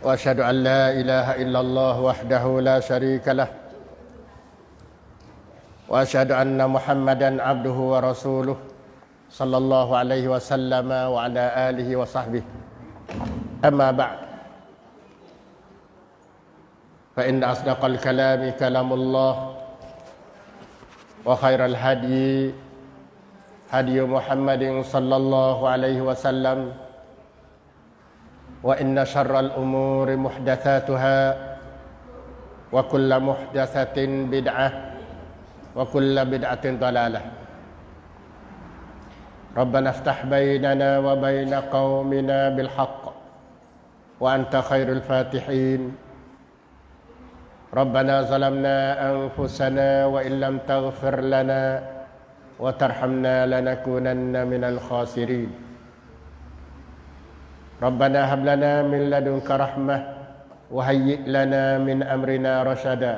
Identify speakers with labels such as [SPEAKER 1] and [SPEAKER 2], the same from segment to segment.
[SPEAKER 1] وأشهد أن لا إله إلا الله وحده لا شريك له وأشهد أن محمدا عبده ورسوله صلى الله عليه وسلم وعلى آله وصحبه أما بعد فإن أصدق الكلام كلام الله وخير الهدي هدي محمد صلى الله عليه وسلم وإن شر الأمور محدثاتها وكل محدثة بدعة وكل بدعة ضلالة ربنا افتح بيننا وبين قومنا بالحق وأنت خير الفاتحين ربنا ظلمنا أنفسنا وإن لم تغفر لنا وترحمنا لنكونن من الخاسرين ربنا هب لنا من لدنك رحمة وهيئ لنا من أمرنا رشدا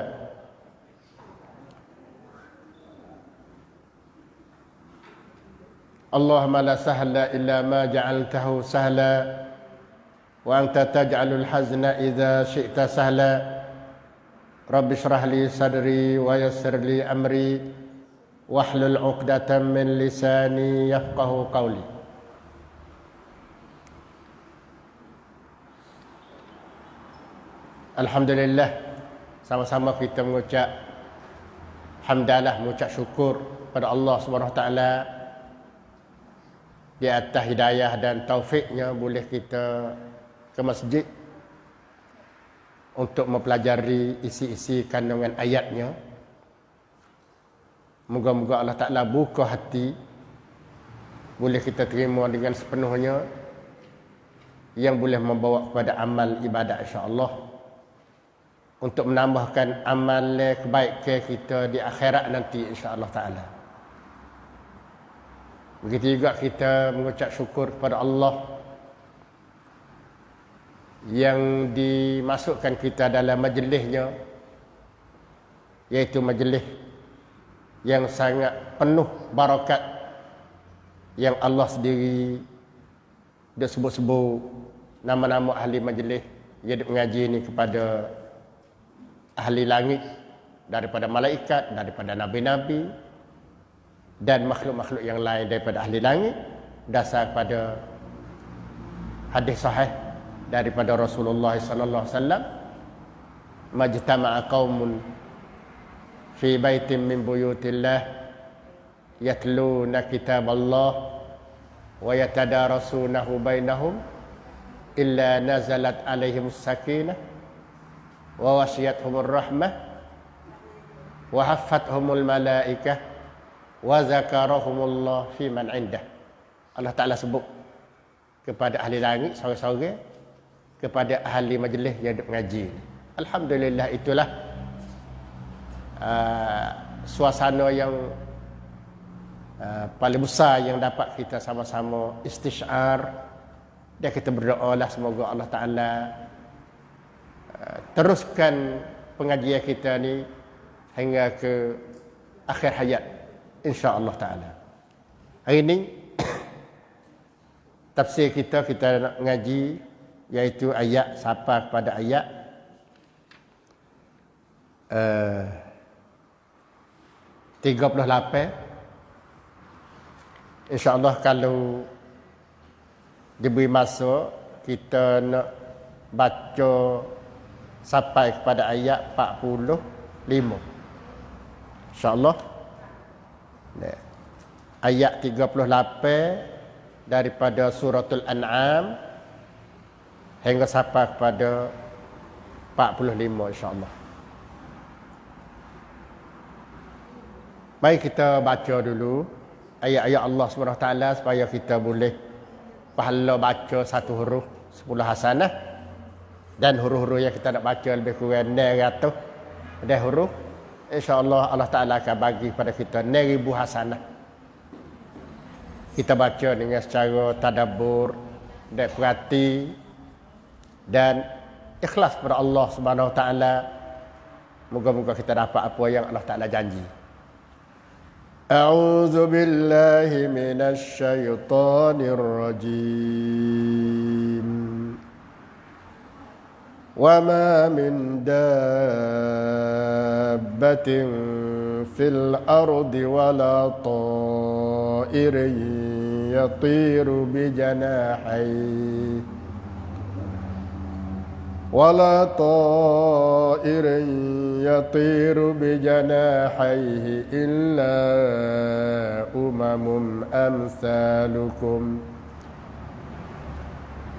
[SPEAKER 1] اللهم لا سهل إلا ما جعلته سهلا وأنت تجعل الحزن إذا شئت سهلا رب اشرح لي صدري ويسر لي أمري واحلل عقدة من لساني يفقه قولي Alhamdulillah, sama-sama kita mengucap hamdalah, mengucap syukur pada Allah SWT di atas hidayah dan taufiknya boleh kita ke masjid untuk mempelajari isi-isi kandungan ayatnya. Moga-moga Allah Ta'ala buka hati, boleh kita terima dengan sepenuhnya yang boleh membawa kepada amal ibadat insya-Allah, untuk menambahkan amal kebaikan kita di akhirat nanti insya-Allah Ta'ala. Begitu juga kita mengucap syukur kepada Allah yang dimasukkan kita dalam majlisnya, iaitu majlis yang sangat penuh barakat, yang Allah sendiri dia sebut-sebut nama-nama ahli majlis yang mengaji ini kepada ahli langit, daripada malaikat, daripada nabi-nabi dan makhluk-makhluk yang lain daripada ahli langit, dasar pada hadis sahih daripada Rasulullah sallallahu alaihi wasallam, majtama'a qaumun fi baitin min buyutillah yatluna kitaballah wa yatadarasunahu bainahum illa nazalat alaihimus sakinah wa wasiyatuhumur rahmah wa haffathumul malaikah wa zakarahumullah fi man indah. Allah Ta'ala sebut kepada ahli langit seorang-seorang, kepada ahli majlis yang duk ngaji. Alhamdulillah, itulah suasana yang paling besar yang dapat kita sama-sama istisyar, dan kita berdoalah semoga Allah Ta'ala teruskan pengajian kita ni hingga ke akhir hayat insya-Allah Ta'ala. Hari ini tafsir kita nak ngaji iaitu ayat sampai kepada ayat 38. Insya-Allah kalau diberi masa kita nak baca sampai kepada ayat 45 insya-Allah. Ayat 38 daripada suratul An'am hingga sampai kepada 45 insya-Allah. Mari kita baca dulu ayat-ayat Allah SWT supaya kita boleh pahala baca satu huruf 10 hasanah, dan huruf-huruf yang kita nak baca lebih kurang 900 dan huruf, insya-Allah Allah Ta'ala akan bagi kepada kita 9,000 hasanah. Kita baca dengan secara tadabbur dan perhati dan ikhlas kepada Allah Subhanahu Wa Ta'ala. Moga-moga kita dapat apa yang Allah Ta'ala janji. A'udzu billahi minasy syaithanir rajim. وما من دابة في الأرض ولا طائر يطير بجناحيه إلا أمثالكم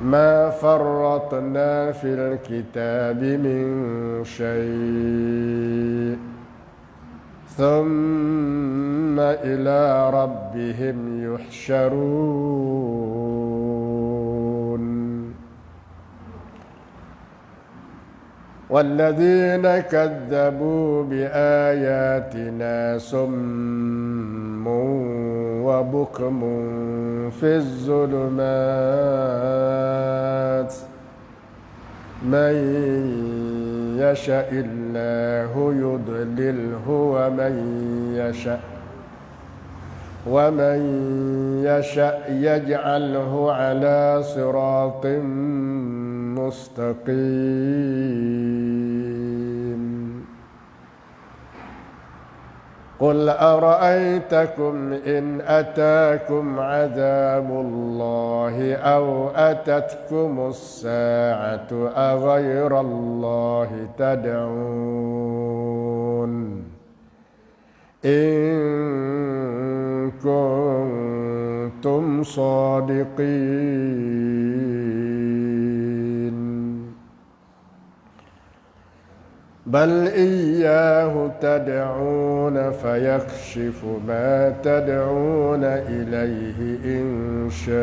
[SPEAKER 1] ما فرطنا في الكتاب من شيء ثم إلى ربهم يحشرون والذين كذبوا بآياتنا صم وبكم في الظلمات من يشاء الله يضلله ومن يشاء يجعله على صراط مستقيم قل أرأيتكم إن أتاكم عذاب الله أو أتتكم الساعة أغير الله تدعون إن كنتم صادقين بل إياه تدعون فيكشف ما تدعون إليه إن شاء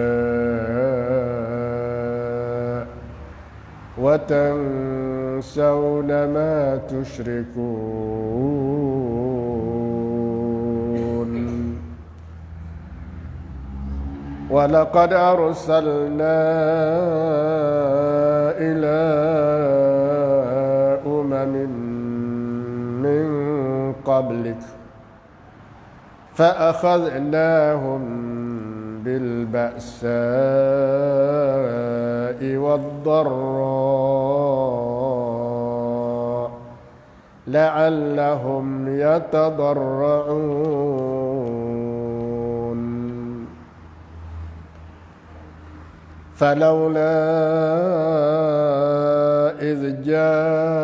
[SPEAKER 1] وتنسون ما تشركون ولقد أرسلنا إلى من قبلك فأخذناهم بالبأساء والضراء لعلهم يتضرعون فلولا إذ جاءهم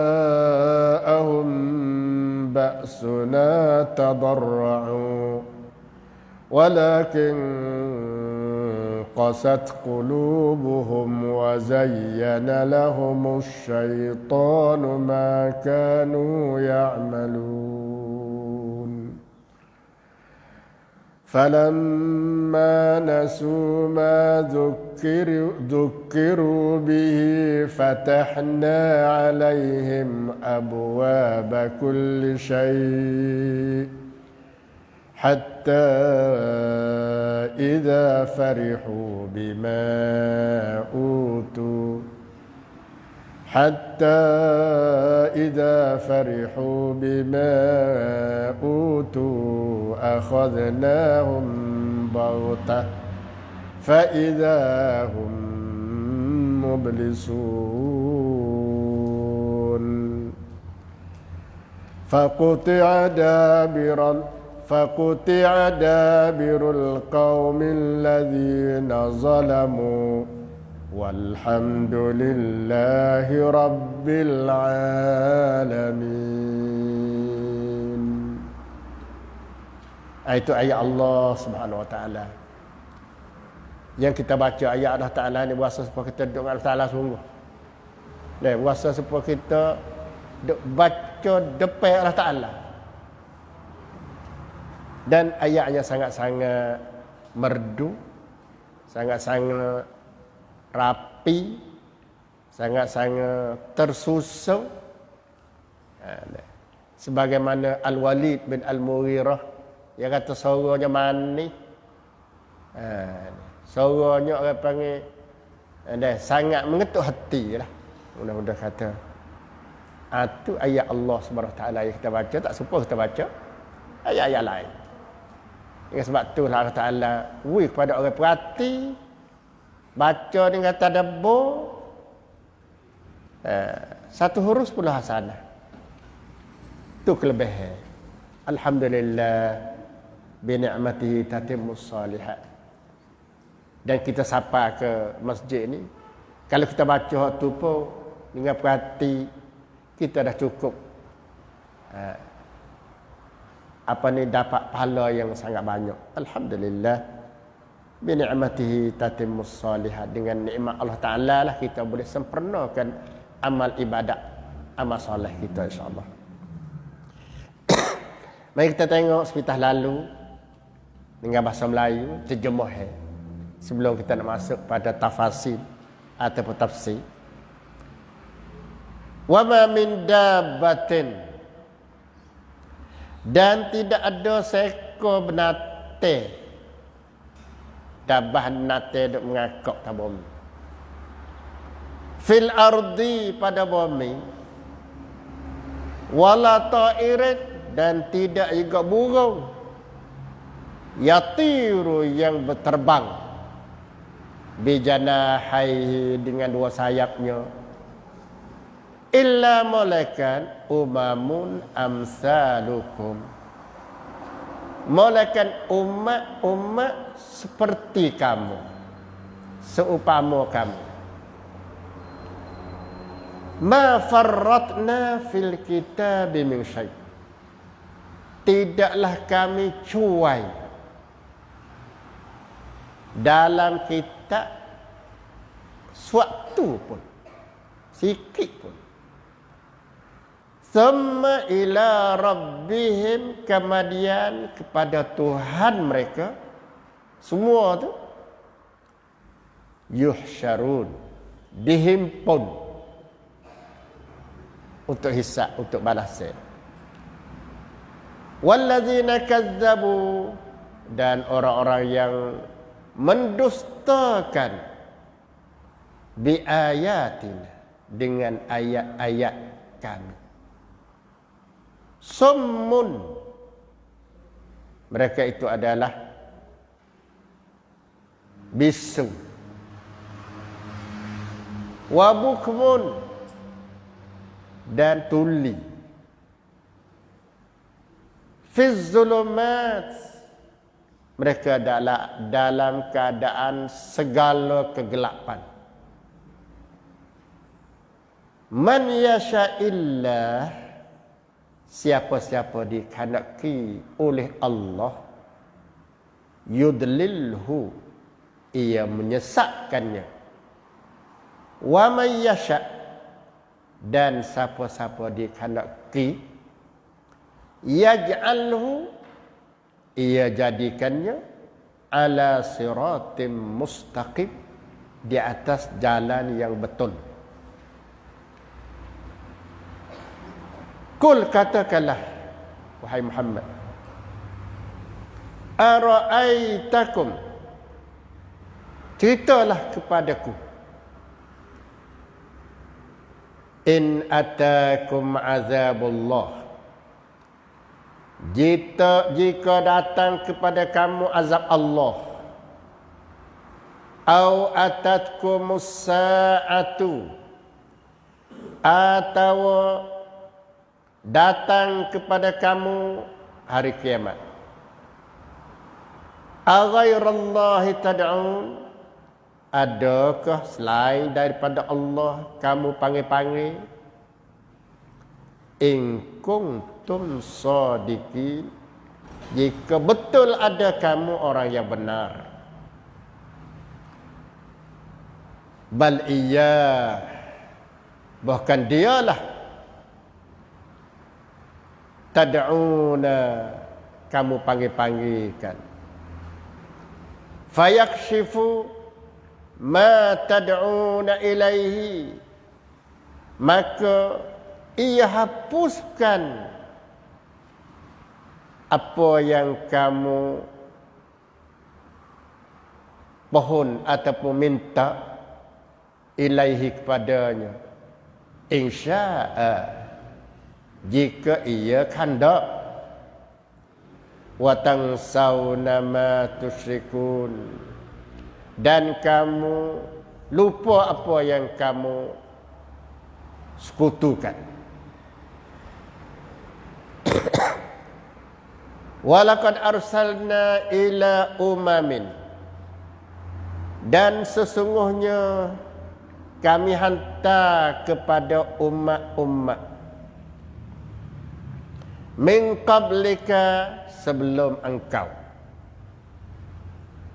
[SPEAKER 1] بأسنا تضرعوا ولكن قست قلوبهم وزين لهم الشيطان ما كانوا يعملون فلما نسوا ما ذكروا به فتحنا عليهم أبواب كل شيء حتى إذا فرحوا بما أوتوا أخذناهم بغتة فإذا هم مبلسون فقطع دابر القوم الذين ظلموا والحمد لله رب العالمين. Itu ayat Allah Subhanahu wa taala. Yang kita baca ayat Allah Taala ni berasa supaya kita duduk dengan Allah Taala sungguh. Dan berasa supaya kita duk baca depan Allah Taala. Dan ayatnya sangat-sangat merdu, sangat-sangat rapi, sangat-sangat tersusun. Sebagaimana Al-Walid bin Al-Mughirah yang kata suaranya manis. Suaranya orang panggil sangat mengetuk hati lah. Mudah-mudahan kata. Itu ayat Allah Subhanahu wa taala yang kita baca, tak serupa kita baca ayat-ayat lain. Ya, sebab itulah Allah Ta'ala kepada orang perhati baca dengan tadabbur Satu huruf 10 hasanah. Itu kelebihan. Alhamdulillah bi ni'matihi tatimmus shalihat. Dan kita sapa ke masjid ni, kalau kita baca hak tu pun dengan perhati, kita dah cukup dapat pahala yang sangat banyak. Alhamdulillah bi ni'matihi tatimmus shalihat. Dengan nikmat Allah Taala lah kita boleh sempurnakan amal ibadat, amal soleh kita, insya-Allah. Mari kita tengok sepatah lalu dengan bahasa Melayu terjemah sebelum kita nak masuk pada tafasir ataupun tafsir. Wa ma min dabbatin, dan tidak ada seekor binatang, dabah binatang duk mengakak atas bumi, fil ardi, pada bumi, wala ta'irat, dan tidak juga burung, yatiru, yang berterbang, bijanahaihi, dengan dua sayapnya, illa malaikat umamun amsalukum, malaikat umat seperti kamu, seupama kamu. Ma farratna fil kitabi min syai', tidaklah kami cuai dalam kitab suatu pun, sikit pun. Thumma ila rabbihim, kemudian kepada Tuhan mereka semua tu, yuhsyarun, dihimpun untuk hisab, untuk balasan. Walladzina kazzabu, dan orang-orang yang mendustakan bi ayatina, dengan ayat-ayat kami. Summun, mereka itu adalah bisu. Wa bukmun, dan tuli. Fiz zulumat, mereka dalam keadaan segala kegelapan. Man yasha'illah, siapa-siapa dikehendaki oleh Allah, yudlilhu, ia menyesatkannya. Wa man yasha', dan siapa-siapa dikehendaki, yaj'alhu, ia jadikannya ala siratim mustaqim, di atas jalan yang betul. Kul, katakanlah wahai Muhammad, ara'aitakum, ceritalah kepadaku, in atakum azabullah, jika datang kepada kamu azab Allah, au atatkumus sa'atu, atau datang kepada kamu hari kiamat, aghairallahi tad'un, adakah selain daripada Allah kamu panggil-panggil? In kuntum shadiqin, jika betul ada kamu orang yang benar. Bal iya, bahkan dialah, tad'una, kamu panggil-panggilkan. Fayakshifu ma tad'una ilaihi, maka ia hapuskan apa yang kamu pohon ataupun minta, ilaihi, kepadanya, insya'a, jika ia khandak. Wa tansawna ma tusyrikun, dan kamu lupa apa yang kamu sekutukan. Walaqad arsalna ila umamin, dan sesungguhnya kami hantar kepada umat-umat min qablika, sebelum engkau,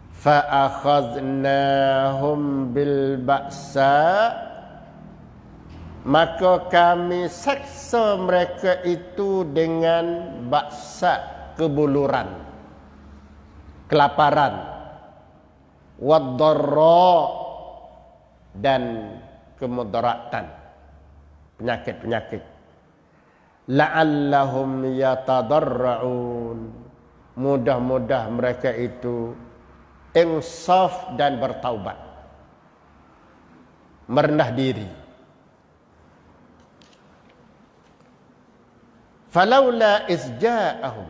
[SPEAKER 1] fa akhadnahum bil ba'sa, maka kami saksa mereka itu dengan baksa, kebuluran, kelaparan, wad-dharra, dan kemudaratan, penyakit-penyakit. La'allahum yatadarra'un, mudah-mudah mereka itu insaf dan bertaubat, merendah diri. Falaula izja'ahum,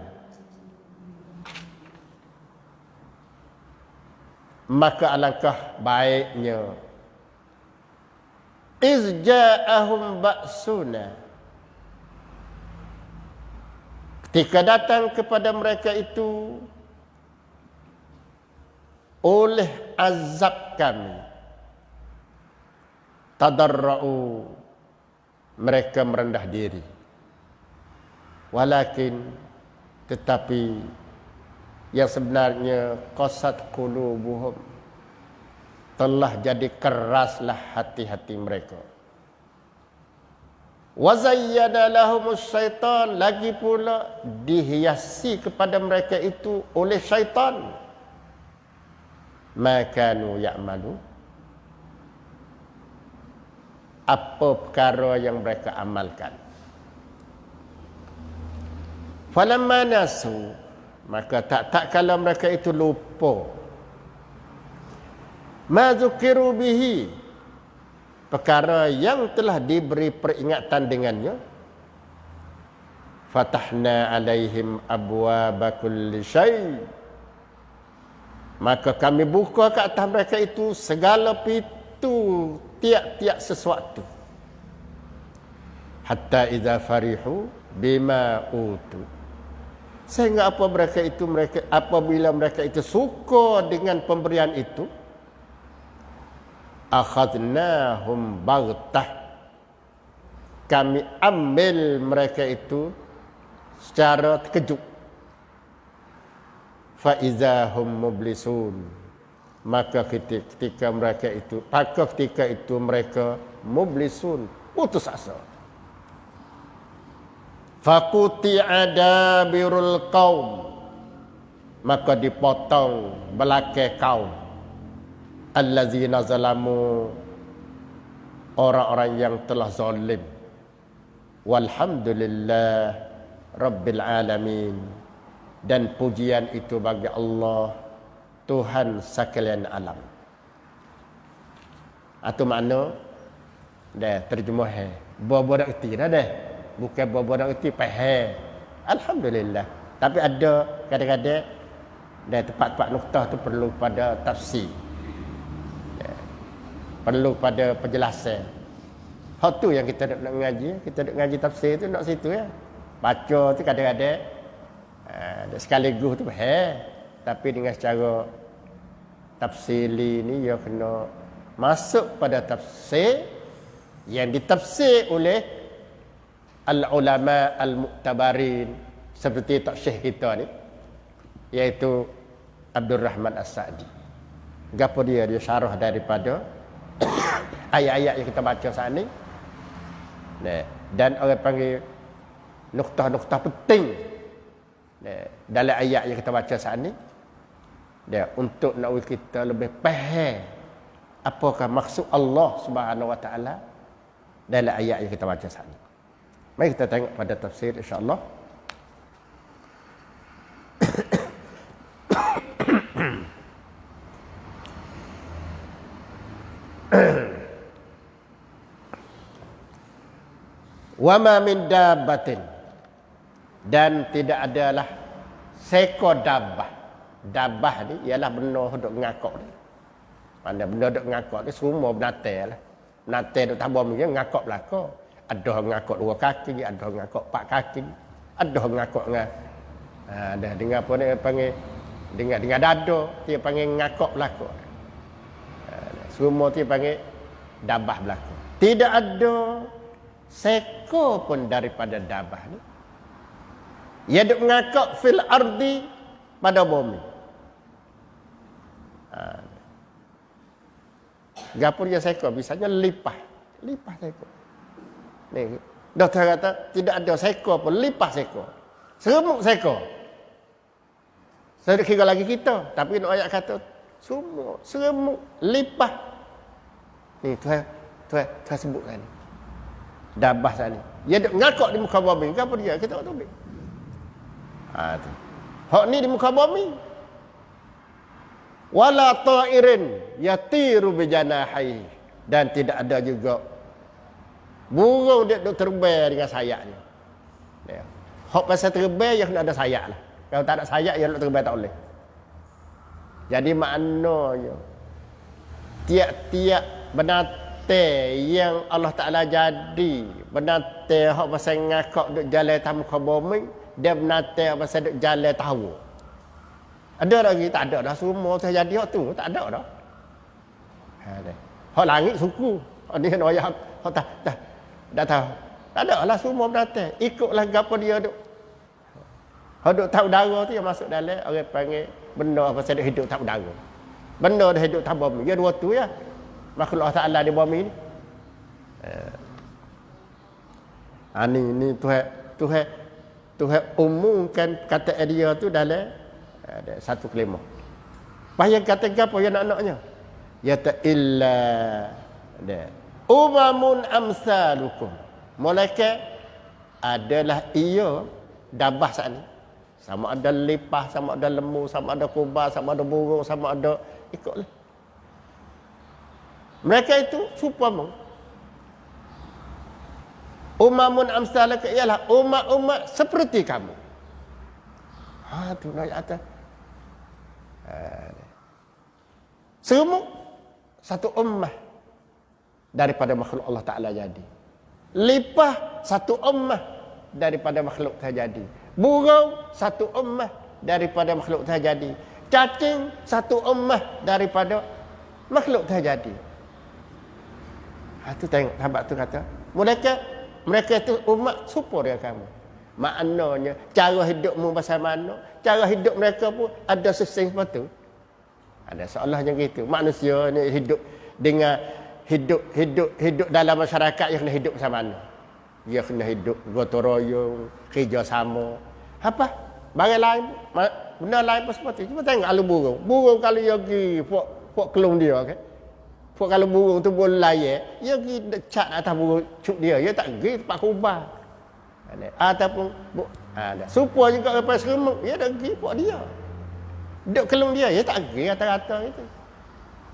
[SPEAKER 1] maka alangkah baiknya izja'ahum ba'suna, ketika datang kepada mereka itu oleh azab kami, tadarra'u, mereka merendah diri. Walakin, tetapi yang sebenarnya qasat qulubuhum, telah jadi keraslah hati-hati mereka. Wa zayyana lahumus syaitan, lagi pula dihiasi kepada mereka itu oleh syaitan, ma kanu ya'malu, apa perkara yang mereka amalkan. Falamma nasu, maka tak kala mereka itu lupa ma zukiru bihi, perkara yang telah diberi peringatan dengannya, fatahna alaihim abwaaba kulli syai, maka kami buka ke atas mereka itu segala pintu tiap-tiap sesuatu, hatta idza farihu bima utu, sehingga apabila mereka itu suka dengan pemberian itu, akhadnahum baghtah, kami ambil mereka itu secara terkejut. Fa iza hum mublisun, maka ketika itu mereka mublisun, putus asa. Faquti'a dabirul qaum, maka dipotong belakai kaum, allazina zalamu, orang-orang yang telah zalim. Walhamdulillah rabbil alamin, dan pujian itu bagi Allah, Tuhan sekalian alam. Atau makna dah terjemah bodoh erti dah deh, bukan bodoh erti faham. Alhamdulillah. Tapi ada kadang-kadang dah tempat-tempat noktah tu perlu pada tafsir, perlu pada penjelasan. Hak tu yang kita nak ngaji, kita nak ngaji tafsir tu nak situ ya. Baca tu kadang-kadang sekaligus tu tapi dengan secara tafsili ni dia kena masuk pada tafsir yang ditafsir oleh al-ulama al-mu'tabarin, seperti Tok Syekh kita ni, iaitu Abdul Rahman As-Sa'di. Gapo dia syarah daripada ayat-ayat yang kita baca saat ni. Dan orang panggil noktah-noktah penting dalam ayat yang kita baca saat ni, untuk nak kita lebih faham apakah maksud Allah Subhanahu Wa Taala dalam ayat yang kita baca saat ni. Mari kita tengok pada tafsir insya-Allah. Wa ma min dabbatin, dan tidak adalah seekor dabbah. Dabbah ni ialah benda duk ngakak ni. Mana benda duk ngakak ni semua binatang lah. Binatang duk tabam ni ngakak belaka. Ada orang ngakak 2 kaki, ada orang ngakak 4 kaki, ada orang ngakak dengan ada dengan apa ni panggil dengan dada, dia panggil ngakak belaka. Semua dia panggil dabah belaka. Tidak ada seekor pun daripada dabah ni ia duk ngakak fil ardi pada bumi. Gapo dia seekor bisanya lipas seekor. Ni doktor kata tidak ada seekor pun, lipas seekor. Seremuk seekor. Saya kira lagi kita, tapi nak ayat kata semua seremuk lipas. Ni Tuhan sebut tadi. Dabah tadi. Dia duk ngakak di muka bumi. Gapo dia? Kita tak tahu. Tu. Hak ni di muka bumi. Wala ta'irin yatiru bijanahi, dan tidak ada juga burung dia duk terbang dengan sayapnya. Ya. Hak pasal terbang yang kena ada sayap lah. Kalau tak ada sayap yang nak terbang tak boleh. Jadi maknanya tiap-tiap binatang yang Allah Ta'ala jadi, binatang hak pasal ngakak duk jalan atas muka bumi, dia binatang pasal duk jalan tahu. Ada lagi? Tak ada dah. Semua saya jadi hak tu. Tak ada dah. Hak langit suku. Hak ni nak ayat. Hak tak. Dah tahu. Tak ada lah semua binatang. Ikutlah apa dia duk. Hak duk tak udara tu yang masuk dalam. Orang panggil benda pasal duk hidup tak udara. Benda dia hidup tak bumi. Dia dua tu ya. Makhluk Allah Ta'ala di bumi ni. Ni Tuhan umumkan kata dia tu dalam ada satu kelima. Payah kata apa yang anak-anaknya? Ya ta illa ada. Umamun amsalukum. Malaikat adalah ia dabah saat ni. Sama ada lipas, sama ada lembu, sama ada kubah, sama ada burung, sama ada ikutlah. Mereka itu supaya umamun amsalukum ialah umat-umat seperti kamu. Tu nak atas. Semua satu ummah daripada makhluk Allah Ta'ala jadi. Lipah satu ummah daripada makhluk terjadi. Burung satu ummah daripada makhluk terjadi. Cacing satu ummah daripada makhluk terjadi. Tu tengok sahabat tu kata, mereka itu umat serupa dengan kamu. Maknanya cara hidupmu pasal mana, cara hidup mereka pun ada sistem seperti tu. Ada seolahnya gitu. Manusia ni hidup dengan hidup dalam masyarakat yang kena hidup macam mana. Dia kena hidup gotong royong, kerjasama. Apa? Barang lain, benda lain pun seperti tu. Cuba tengok kalau burung. Burung kalau dia pergi puak kelung dia kan. Puak kalau burung tu boleh layak, dia pergi dekat atas burung cuk dia. Dia tak pergi tempat kubah. Ataupun supaya juga lepas seremuk, dia dah pergi puak dia. Duk kelung dia tak pergi rata-rata itu.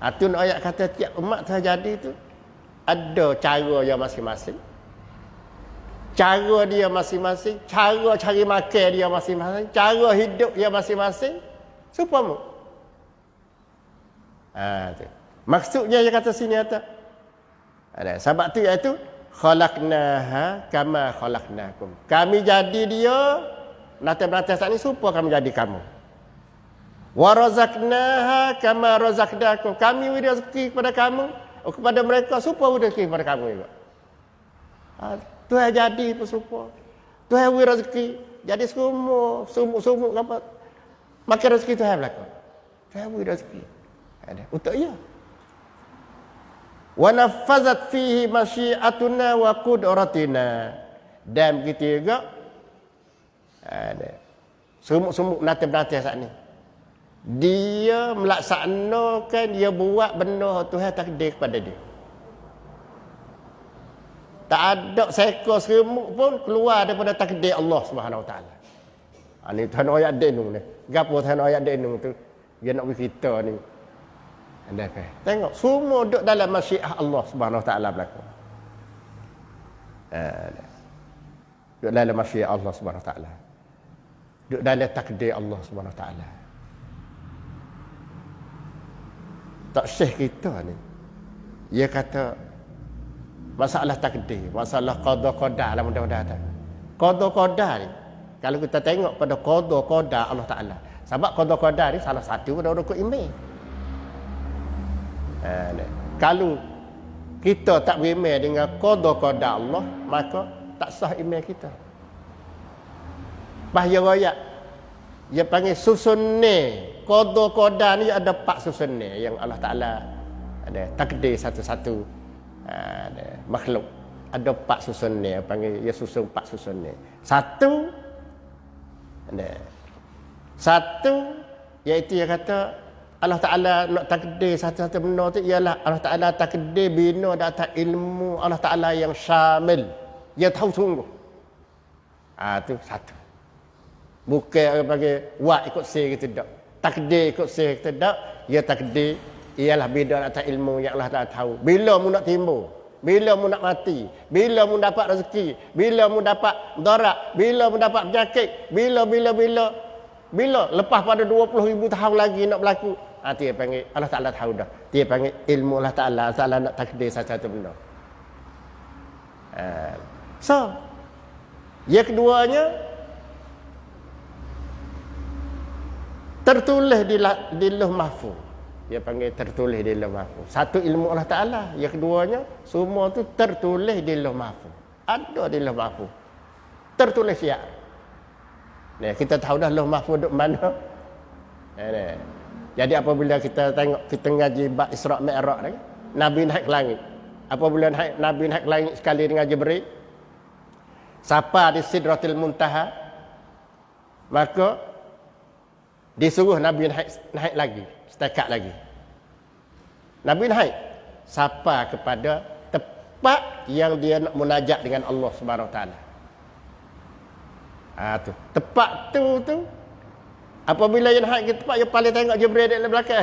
[SPEAKER 1] Itu nak ayat kata tiap umat terjadi itu ada cara yang masing-masing. Cara dia masing-masing, cara cari makan dia masing-masing, cara hidup dia masing-masing. Supaya tu. Maksudnya dia kata sini kata. Sebab tu iaitu khalaqnaha kama khalaqnakum. Kami jadi dia nata-nata saat ni supaya kami jadi kamu. Wa razaqnaha kama razaqnakum. Kami beri rezeki kepada kamu, kepada mereka supaya beri rezeki kepada kamu juga. Tuhan jadi pun supaya. Tuhan beri rezeki. Jadi semua sumuk apa? Makan rezeki Tuhan belaka. Tuhan beri rezeki. Ada untuk ia. Wa naffazat fihi masyiatuna wa qudratina. Dan begitu juga ada sumuk-sumuk nata-nata saat ni. Dia melaksanakan, dia buat benda Tuhan takdir kepada dia. Tak ada seekor seremuk pun keluar daripada takdir Allah Subhanahu Wa Taala. Ini Tuhan ayat denung ni. Gapo Tuhan ayat denung tu? Dia nak bagi kita ni. Anda kan? Tengok semua duduk dalam masyiah Allah Subhanahu Wa Taala belaka. Duduk dalam masyiah Allah Subhanahu Wa Taala. Duduk dalam takdir Allah Subhanahu Wa Taala. Tak syekh kita ni, dia kata Masalah takdir, masalah qada qadar lah mudah-mudahan. Qada qadar ni kalau kita tengok pada qada qadar Allah Taala. Sebab qada qadar ni salah satu pada rukun iman. Kalau kita tak beriman dengan qada qadar Allah, maka tak sah iman kita. Bahaya royak. Dia panggil susunne. Qada qadar ni ada 4 susunne yang Allah Taala ada takdir satu-satu makhluk. Ada 4 susunne, panggil dia susun 4 susunne. Satu iaitu dia kata Allah Ta'ala nak takdir satu-satu benda tu ialah Allah Ta'ala takdir bina di atas ilmu Allah Ta'ala yang syamil. Dia tahu sungguh. Tu satu. Bukan orang panggil buat ikut sir gitu tak. Takdir ikut sir gitu tak. Dia takdir ialah bina di atas ilmu yang Allah Ta'ala tahu. Bila mu nak timbul, bila mu nak mati, bila mu dapat rezeki, bila mu dapat darat, bila mu dapat penyakit, bila lepas pada 20,000 tahun lagi nak berlaku. Dia panggil Allah Ta'ala tahu dah. Dia panggil ilmu Allah Ta'ala. Allah Ta'ala nak takdir satu-satu benda. So, yang keduanya tertulis di Lauh Mahfuz. Dia panggil tertulis di Lauh Mahfuz. Satu ilmu Allah Ta'ala. Yang keduanya semua tu tertulis di Lauh Mahfuz. Ada di Lauh Mahfuz. Tertulis siap. Kita tahu dah Lauh Mahfuz duduk mana. Jadi apabila kita tengok, kita ngaji bab Isra' Mi'raj ni, Nabi naik ke langit. Apabila Nabi naik ke langit sekali dengan Jibril, sampai di Sidratul Muntaha, maka disuruh Nabi naik lagi, setakat lagi. Nabi naik sampai kepada tempat yang dia nak munajat dengan Allah Subhanahu Wa Taala. Tu tempat tu apabila dia naik ke tempat, dia paling tengok Jibril di belakang.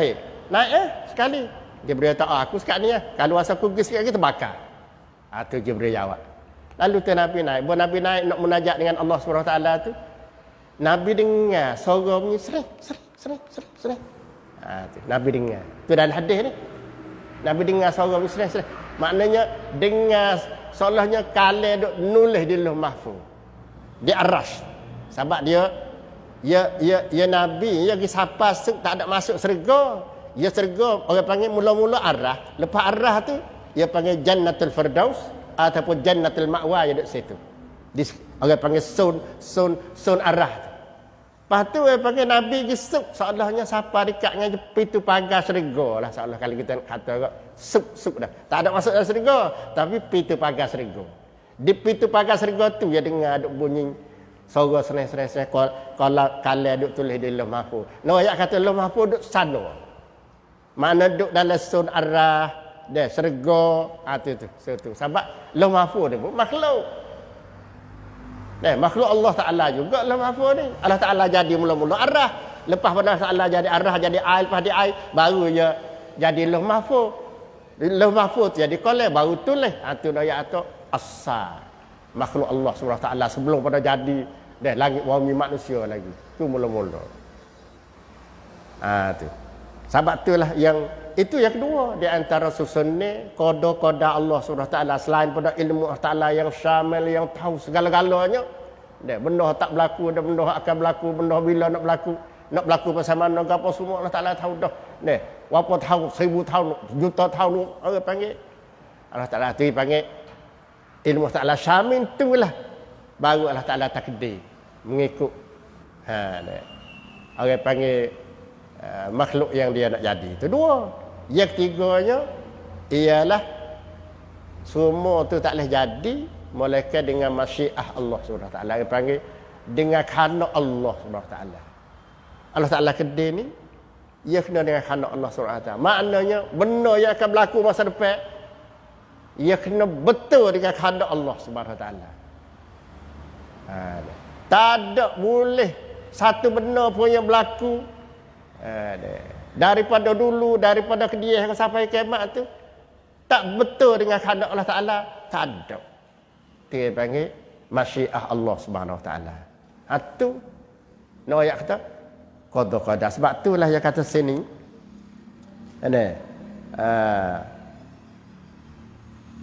[SPEAKER 1] Naik sekali. Jibril kata, aku sekat ni kalau asal aku pergi sikit lagi terbakar. Tu Jibril jawab. Lalu tu Nabi naik. Bila Nabi naik nak munajat dengan Allah SWT tu, Nabi dengar suara bunyi sering. Nabi dengar. Tu dalam hadis ni. Nabi dengar suara bunyi sering. Maknanya dengar seolahnya kalah duk nulis di Lauh Mahfuz. Di Ar-Rash. Sebab dia Nabi, dia pergi sapa tak ada masuk syurga. Dia syurga, orang panggil mula-mula arah. Lepas arah tu, dia panggil Jannatul Firdaus ataupun Jannatul Ma'wa, dia duduk situ. Orang panggil sun arah tu. Lepas tu, orang panggil Nabi pergi suk. Seolahnya sapa dekat dengan pintu pagar syurga lah. Seolah kalau kita kata suk dah. Tak ada masuk dalam syurga, tapi pintu pagar syurga. Di pintu pagar syurga tu, dia dengar duk bunyi suara sereh-sereh kalau duk tulis di Lauh Mahfuz. Ayat kata Lauh Mahfuz duk sana. Mana duk dalam sun arah dia syurga tu. Sebab Lauh Mahfuz ni makhluk. Makhluk Allah Taala juga Lauh Mahfuz ni. Allah Taala jadi mula-mula arah, lepas pada Allah Taala jadi arah, jadi air, lepas di air baru dia jadi Lauh Mahfuz. Lauh Mahfuz jadi qalam baru tulis. Tu ayat tu asal makhluk Allah SWT sebelum pada jadi langit bumi manusia lagi. Tu mula-mula. Tu. Sebab itulah yang itu yang kedua di antara susun ni qada Allah SWT selain pada ilmu Allah Taala yang syamil yang tahu segala-galanya. Benda tak berlaku, benda akan berlaku, benda bila nak berlaku pasal mana apa semua Allah Taala tahu dah. Berapa tahun, 1000 tahun, juta tahun orang panggil Allah Taala tu panggil ilmu Allah Ta'ala syamil itulah baru Allah Ta'ala takdir mengikut orang panggil makhluk yang dia nak jadi. Itu dua. Yang ketiganya ialah semua tu tak boleh jadi melainkan dengan masyiah Allah SWT. Orang panggil dengan kehendak Allah SWT. Allah Ta'ala kedai ni ia kena dengan kehendak Allah SWT. Maknanya benda yang akan berlaku masa depan ia kena betul dengan kehendak Allah Subhanahu Wa Taala. Tak ada boleh satu benda pun yang berlaku daripada dulu, daripada kedia sampai kiamat tu tak betul dengan kehendak Allah Taala, tak ada. Dia panggil masyiah Allah Subhanahu Wa Taala. Tu no ayat kata qada. Sebab itulah yang kata sini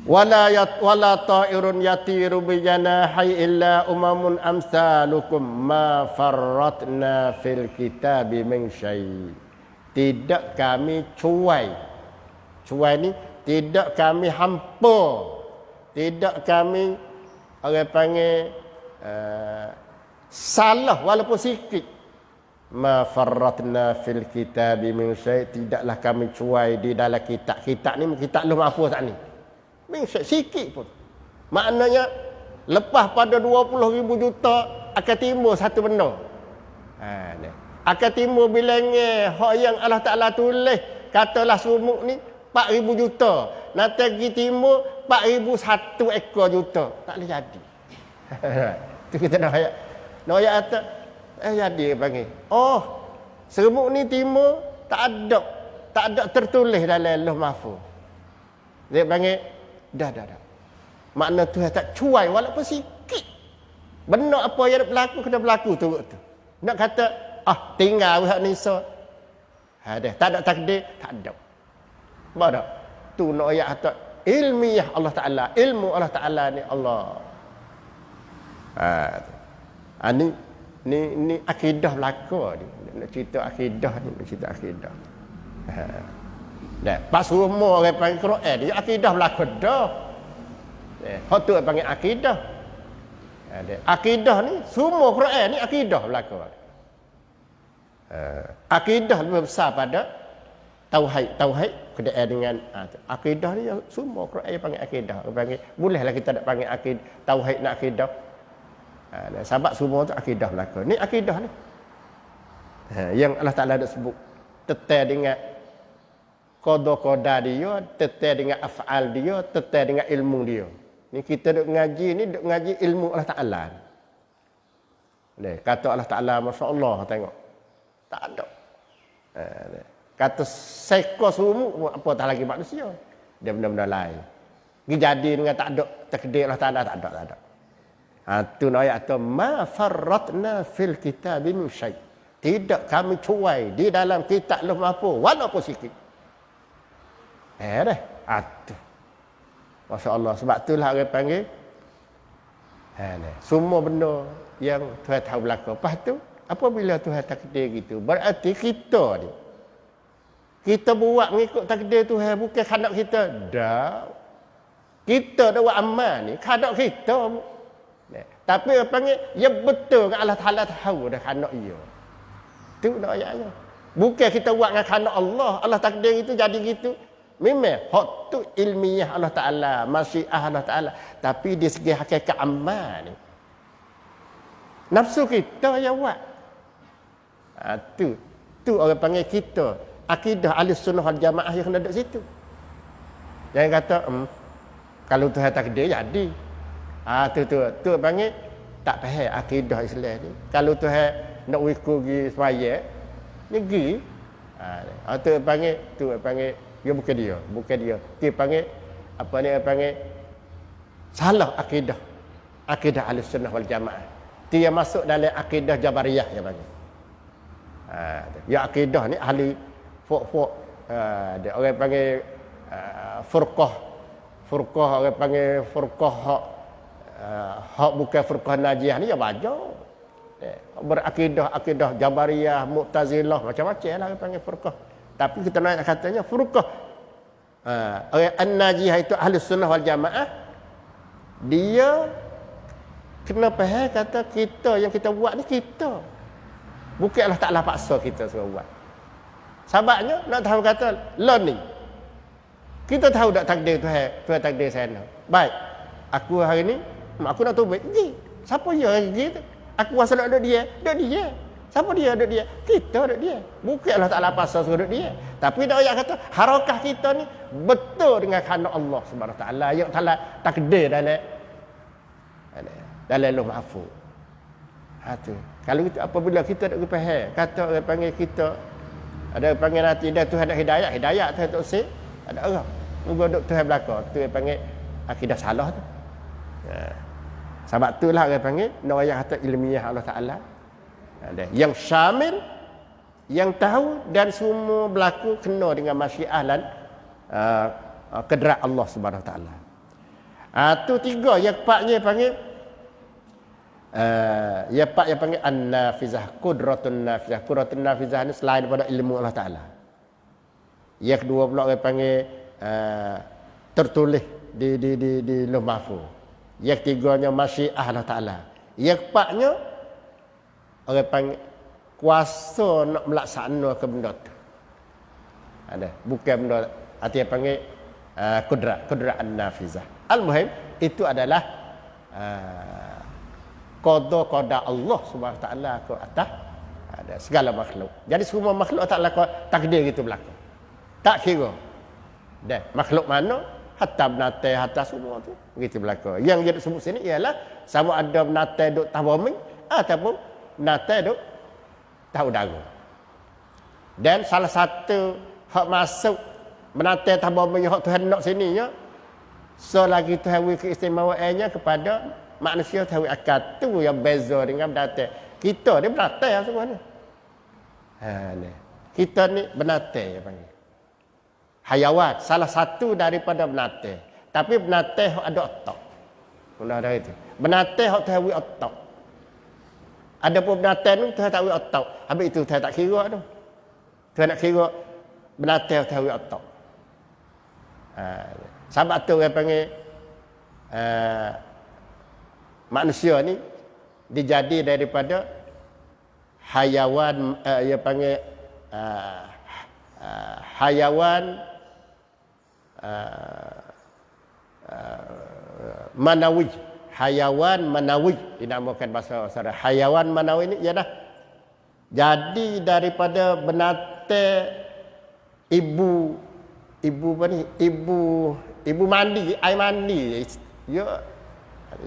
[SPEAKER 1] wala ta'irun yatiru bi janahi illa umamun amsalukum ma farratna fil kitabi min syai. Tidak kami cuai ni tidak kami hampa, tidak kami orang panggil salah walaupun sikit. Ma farratna fil kitabi min syai, tidaklah kami cuai di dalam kitab. Kitab ni kitab Lauh Mahfuz tak ni. Sikit pun. Maknanya lepas pada 20,000 juta akan timbul satu benda. Akan timbul bilangnya hak yang Allah Ta'ala tulis, katalah sumuk ni 4,000 juta. Nanti pergi timbul 4,001 ekor juta. Tak boleh jadi. Itu kita nak ayat. Nak ayat kata jadi panggil. Oh, semuk ni timbul tak ada tertulis dalam Lauh Mahfuz. Dia panggil dah. Makna Tuhan tak cuai walaupun sikit. Benar apa yang berlaku kena berlaku tu. Nak kata tinggal hak ni so. Dah tak ada takdir, tak ada. Apa dak? Tu nak ayat kata ilmiah Allah Taala, ilmu Allah Taala ni Allah. Ni akidah belaka ni. Nak cerita akidah ni, nak cerita akidah. Pas semua orang panggil Quran dia akidah belaka dah. Hak tu panggil akidah. Akidah ni semua Quran ni akidah belaka. Akidah lebih besar pada tauhid kedai dengan akidah ni semua Quran dia panggil akidah. Panggil bolehlah kita nak panggil akidah tauhid nak akidah. Sebab semua tu akidah belaka. Ni akidah ni. Yang Allah Taala dah sebut tetai dengan qada dia, tetai dengan af'al dia, tetai dengan ilmu dia. Ni kita duk ngaji ni, duk ngaji ilmu Allah Ta'ala. Kata Allah Ta'ala, masya-Allah tengok. Tak ada. Kata seko semua apa tak lagi manusia. Dia benda-benda lain. Ni jadi dengan tak ada takdir Allah Ta'ala, tak ada. Tu ayat tu ma farratna fil kitabi min syai. Tidak kami cuai di dalam kitab Lauh Mahfuz walaupun sikit. Masya-Allah, sebab itulah orang panggil semua benda yang Tuhan tahu berlaku. Lepas tu apabila Tuhan takdir gitu, berarti kita ni kita buat mengikut takdir Tuhan bukan khadak kita. Dah. Kita dah buat amal ni khadak kita. Tapi orang panggil ya betul kan Allah Taala tahu dah khadak dia. Tu dah ayatnya. Bukan kita buat dengan khadak Allah, Allah takdir itu jadi gitu. Memang hak tu ilmiah Allah Ta'ala, masyiah Allah Ta'ala. Tapi di segi hakikat amal ni nafsu kita yang buat. Tu orang panggil kita akidah ahli sunnah wal jamaah yang kena duduk situ. Jangan kata kalau Tuhan takdir jadi. Tu panggil tak faham akidah Islam ni. Kalau Tuhan nak wikul pergi sembahyang ni pergi. Tu panggil dia bukan dia. Dia panggil apa ni panggil salah akidah. Akidah Ahlussunnah wal Jamaah. Dia masuk dalam akidah Jabariyah dia panggil. Ya akidah ni ahli furqah. Dia orang panggil furqah orang panggil furqah hak bukan furqah Najiyah ni ya baca. Berakidah Jabariyah, Mu'tazilah macam-macam lah orang panggil furqah. Tapi kita nak katanya furqah. An-Najiyah itu ahli sunnah wal jamaah. Dia kena faham kata kita yang kita buat ni kita. Bukan Allah Ta'ala paksa kita suruh buat. Sebabnya nak tahu kata learning. Kita tahu tak takdir Tuhan takdir sana. Baik. Aku hari ni aku nak taubat. Siapa dia pergi tu? Aku rasa nak duduk dia. Siapa dia duduk dia? Kita duduk dia. Bukan Allah Ta'ala pasal suruh duduk dia. Tapi dah ayat kata, harakah kita ni betul dengan khanak Allah Subhanahu Wa Ta'ala. Yang Ta'ala takdir dalam Lauh Mahfuz. Tu. Kalau kita, apabila kita tak faham, kata orang panggil kita, ada orang panggil nanti, dah Tuhan ada hidayah Tuhan tak usik, ada orang. Moga duduk Tuhan belakang. Tu orang panggil akidah salah tu. Sebab itulah orang panggil, nak ayat kata ilmiah Allah Ta'ala. Yang syamil, yang tahu dan semua berlaku kena dengan masyiah dan kedrak Allah Subhanahu Wa Taala. Tu tiga. Yang keempatnya panggil yang keempat yang panggil an-nafizah, qudratun nafizah. Qudratun nafizah ni selain daripada ilmu Allah Taala. Yang kedua pula orang panggil tertulis di Lauh Mahfuz. Yang ketiganya masyiah Allah Taala. Yang keempatnya orang panggil kuasa nak melaksanakan benda tu. Ada, bukan benda artinya panggil kudrat an-nafizah. Al-muhim itu adalah qada Allah Subhanahu taala ke atas ada segala makhluk. Jadi semua makhluk Allah Taala takdir gitu berlaku. Tak kira. Dan makhluk mana hatta binatang hatta semua tu begitu berlaku. Yang dia sebut sini ialah sama ada binatang duk tahu bumi ataupun binatang duk tahu udara. Dan salah satu hak masuk binatang tahu bumi hak Tuhan nak sininya selagi Tuhan beri keistimewaannya kepada manusia tahu akal tu yang beza dengan binatang. Kita ni binatang semua ni. Ni. Kita ni binatang yang panggil. Hayawan, salah satu daripada binatang. Tapi binatang ada otak. Mula ada itu. Binatang hak tahu otak. Ada pun binatang tu Tuhan tak tahu otak. Habis itu Tuhan tak kira tu. Tuhan nak kira binatang tahu otak. Sebab tu orang panggil manusia ni dijadi daripada hayawan dia panggil hayawan manawi. Hayawan manawi dinamakan bahasa Arab. Hayawan manawi ni ialah jadi daripada binatang ibu apa ni? Ibu mandi, air mandi. Ya.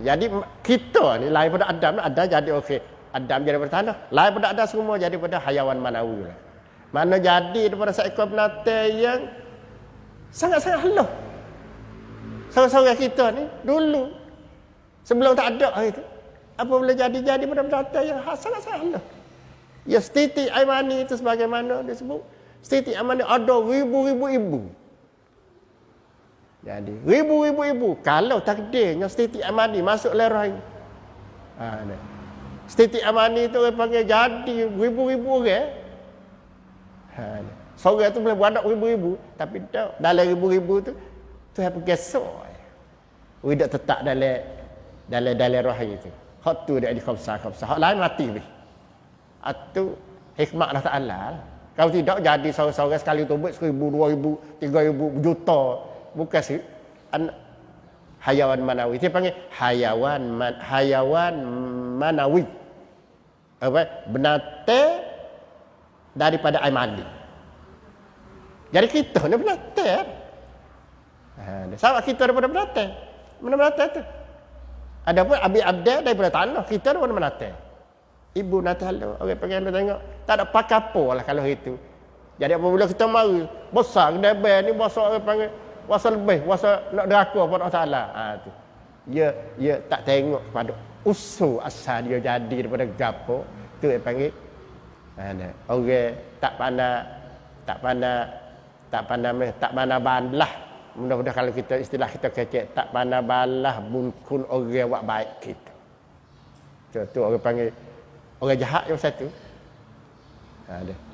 [SPEAKER 1] Jadi kita ni lain pada Adam jadi okey. Adam jadi daripada tanah. Lain pada Adam semua jadi daripada hayawan manawi. Mana jadi daripada seekor binatang yang sangat-sangat halus. Saudara-saudara kita ni dulu sebelum tak ada itu apabila jadi pada binatang yang sangat-sangat halus. Ya setitik air mani itu sebagaimana disebut. Setitik air mani ada ribu-ribu ibu. Jadi ribu-ribu ibu kalau takdirnya setitik air mani masuk lerah ini. Setitik air mani itu orang panggil jadi ribu-ribu orang. Seorang tu boleh buat ribu-ribu tapi dalam ribu-ribu tu Tuhan bergesok. Tidak tetap dalam rahim itu. Hak tu dia di khamsah. Hak lain mati lebih. Itu hikmah Allah Ta'ala. Kalau tidak jadi seorang-seorang sekali tubik 1,000, 2,000, 3,000 juta. Bukan sih. Hayawan manawi. Dia panggil hayawan manawi. Apa? Binatang daripada air mandi. Jadi kita ni binatang. Sama kita daripada binatang. Mana binatang tu? Ada pun Abi Abdel daripada tanah. Kita daripada binatang. Ibu Natal orang panggil dia tengok. Tak ada pakapo lah kalau itu. Jadi apabila kita mari. Besar kedai ni besar orang panggil. Wasa lebih. Wasa nak deraka pada Allah Ta'ala. Tu. Ya tak tengok kepada usul asal dia jadi daripada gapo. Tu yang panggil. Orang tak pandai balah. Mudah-mudahan kalau kita istilah kita kecek tak pandai balah bunkun orang buat baik kita. Tu orang panggil orang jahat yang satu.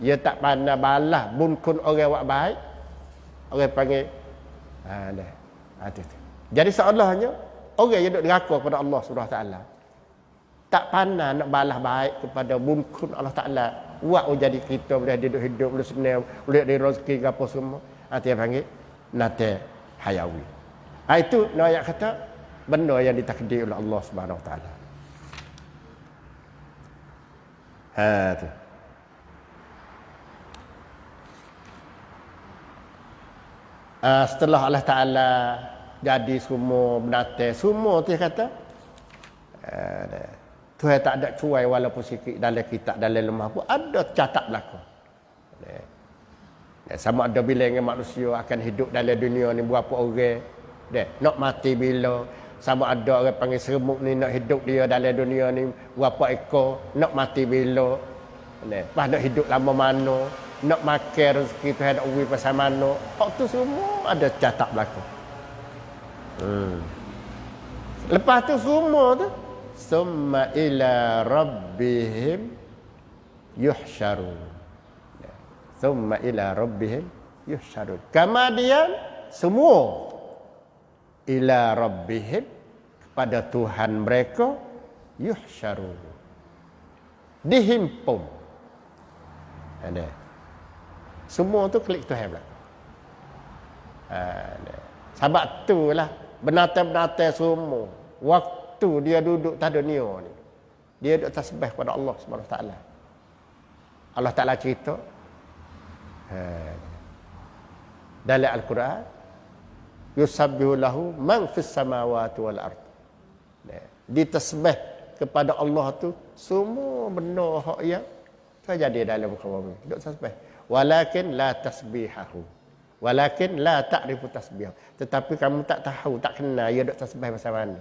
[SPEAKER 1] Dia tak pandai balah bunkun orang buat baik. Orang panggil tu. Jadi seolahnya orang yang duk neraka kepada Allah Subhanahu taala tak pandai nak balas baik kepada bunkun Allah Taala. Buat jadi kita boleh hidup boleh senang, boleh ada rezeki apa semua. Dia panggil nate hayawi. Itu ayat kata benda yang ditakdir oleh Allah Subhanahu taala. Tu. Setelah Allah Ta'ala jadi semua binatang, semua dia kata Tuhan tak ada cuai walaupun sikit dalam kitab, dalam lemah pun ada catat berlaku. Sama ada bila dengan manusia akan hidup dalam dunia ni berapa orang, nak mati bila. Sama ada orang panggil seremuk ni nak hidup dia dalam dunia ni berapa ekor, nak mati bila. Lepas nak hidup lama mana, nak makan rezeki Tuhan nak beri pasal mana. Hak tu semua ada catat berlaku. Lepas tu semua tu summa ila rabbihim yuhsyarun. Summa ila rabbihim yuhsyarun. Kemudian semua ila rabbihim kepada Tuhan mereka yuhsyarun. Dihimpun. Ada. Semua tu klik Tuhan pula. Sebab itulah binatang-binatang semua waktu dia duduk di dunia ni, dia duduk tasbih kepada Allah Subhanahu Wa Taala. Allah Taala cerita dalam Al-Quran, yusabbihu lahu man fis samawati wal ard. Ditasbih kepada Allah tu semua benda hak yang terjadi dalam muka bumi. Duduk tasbih. Walakin la tasbihahu. Walakin la ta'rifu tasbih. Tetapi kamu tak tahu, tak kenal dia duduk tasbih macam mana.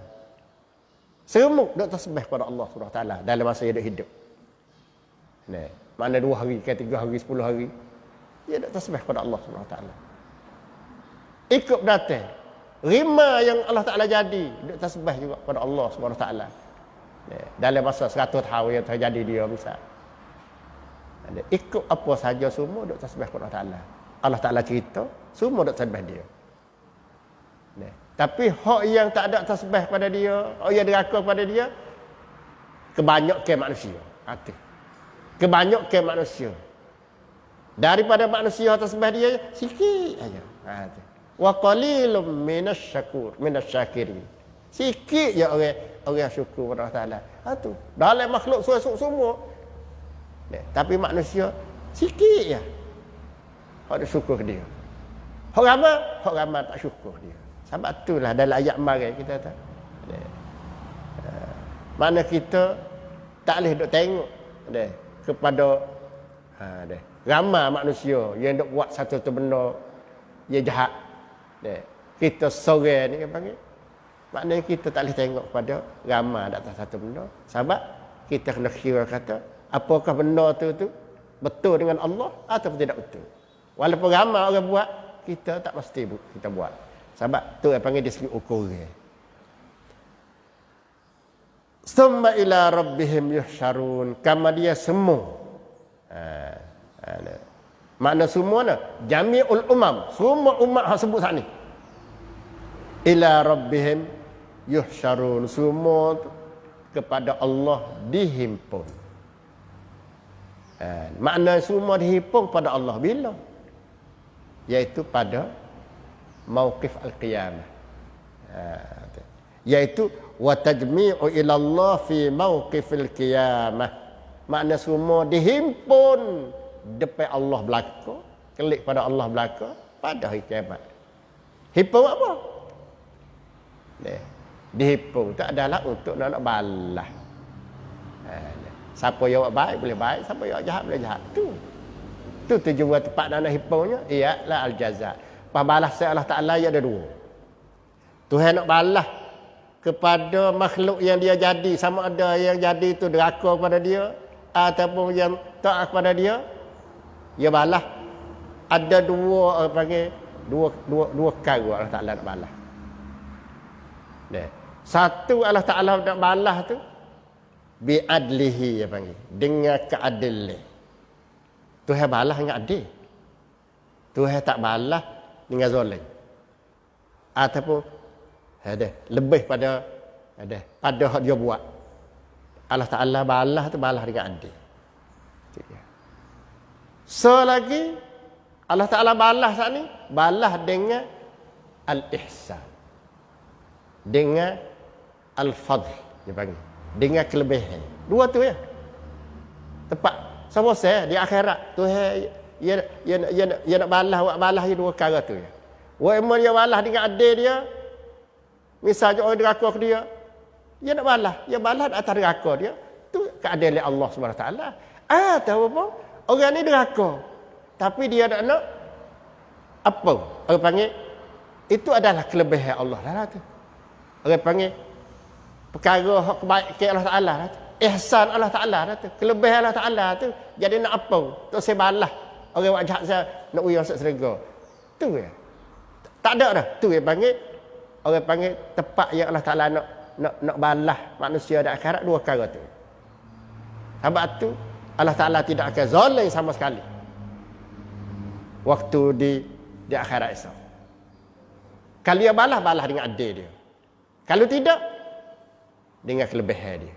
[SPEAKER 1] Semua duduk tasbih kepada Allah Subhanahu Wa Taala dalam masa dia duduk hidup. Nah, mana 2 hari ke 3 hari 10 hari dia duduk tasbih kepada Allah Subhanahu Wa Taala. Ikut datang rima yang Allah Taala jadi duduk tasbih juga kepada Allah Subhanahu Wa Taala. Dalam masa 100 tahun yang terjadi dia misal. Ikut apa saja semua duduk tasbih kepada Allah Taala. Allah Ta'ala cerita, semua duk tasbih dia. Tapi hak yang tak ada tasbih pada dia, hak yang deraka pada dia, kebanyakan manusia. Kebanyakan manusia. Daripada manusia tasbih dia, sikit aja. Wa qalilum minasyakirin. Sikit je orang syukur pada Allah Ta'ala. Itu. Dalam makhluk semua. Tapi manusia, sikit je. Hak dia syukur dia. Hak ramai tak syukur dia. Sebab itulah dalam ayat mari kita kata. Mana kita tak boleh duk tengok kepada ramai manusia yang duk buat satu benda yang jahat. Kita sore ni kan panggil. Maknanya kita tak boleh tengok kepada ramai atas satu benda. Sebab kita kena kira kata apakah benda tu betul dengan Allah atau tidak betul. Walaupun ramai orang buat, kita tak mesti kita buat. Sebab tu yang panggil dari segi ukuran. Summa ila rabbihim yuhsyarun. Kama dia semua. Makna semua ni. Jami'ul umam. Semua umat yang sebut saat ni. Ila rabbihim yuhsyarun. Semua kepada Allah dihimpun. Makna semua dihimpun pada Allah bila? Iaitu pada mauqif al-qiyamah. Iaitu wa tajmi'u ila Allah fi mauqifil qiyamah. Makna semua dihimpun depan Allah belaka, kelik pada Allah belaka pada hari kiamat. Himpun apa? Dihimpun tak adalah untuk nak balas. Siapa yang buat baik boleh baik, siapa yang jahat boleh jahat. Tu tujuan tepat nak himpunnya ialah al-jaza. Pembalasan Allah Taala ada 2. Tuhan nak balas kepada makhluk yang dia jadi, sama ada yang jadi itu deraka kepada dia ataupun yang taat kepada dia, dia balas. Ada 2 panggil dua kali Allah Taala nak balas. Satu Allah Taala nak balas tu bi adlihi dia panggil, dengan keadilan. Tuhan balas dengan adil. Tuhan tak balas dengan zalim. Ataupun lebih pada hak dia buat. Allah Taala balas tu balas dengan adil. Selagi Allah Taala balas saat ni, balas dengan al-ihsan. Dengan al-fadl dia panggil. Dengan kelebihan. 2 tu ya. Tepat. Sama saya di akhirat Tuhan dia nak balas dia 2 perkara tu ya. Wa imma dia balas dengan adil dia. Misalnya orang deraka ke dia nak balas, dia balas atas deraka dia. Tu keadilan Allah Subhanahu Wa Taala. Tahu apa? Orang ni deraka. Tapi dia nak apa? Orang panggil itu adalah kelebihan Allah lah tu. Orang panggil perkara hak kebaikan Allah Taala lah tu. Ihsan Allah Ta'ala tu, kelebihan Allah Ta'ala tu, jadi nak apa? Tu saya balas orang buat jahat saya nak uya masuk syurga. Tu ya. Tak ada dah. Tu yang panggil orang panggil tepat yang Allah Ta'ala nak nak balas manusia di akhirat dua perkara tu. Sebab tu Allah Taala tidak akan zalim sama sekali waktu di akhirat esok. Kalau dia balas dengan adil dia. Kalau tidak, dengan kelebihan dia.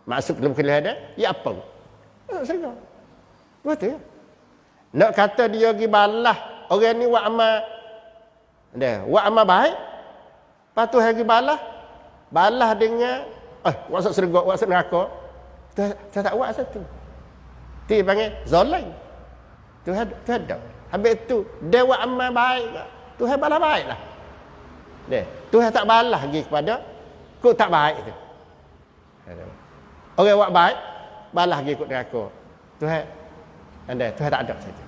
[SPEAKER 1] Maksud kelebihan dia, ya apa? Serga. Betul ya? Nak kata dia pergi balas, orang ni buat amal, buat amal baik, lepas tu dia pergi balas dengan, masuk serga, masuk neraka. Saya tak buat satu. Dia panggil zalim. Tuhan ada. Habis tu, dia buat amal baik, Tuhan balas baik lah. Tuhan tak balas lagi kepada kau tak baik tu. Orang buat baik balas lagi ikut neraka. Tuhan tak ada saja.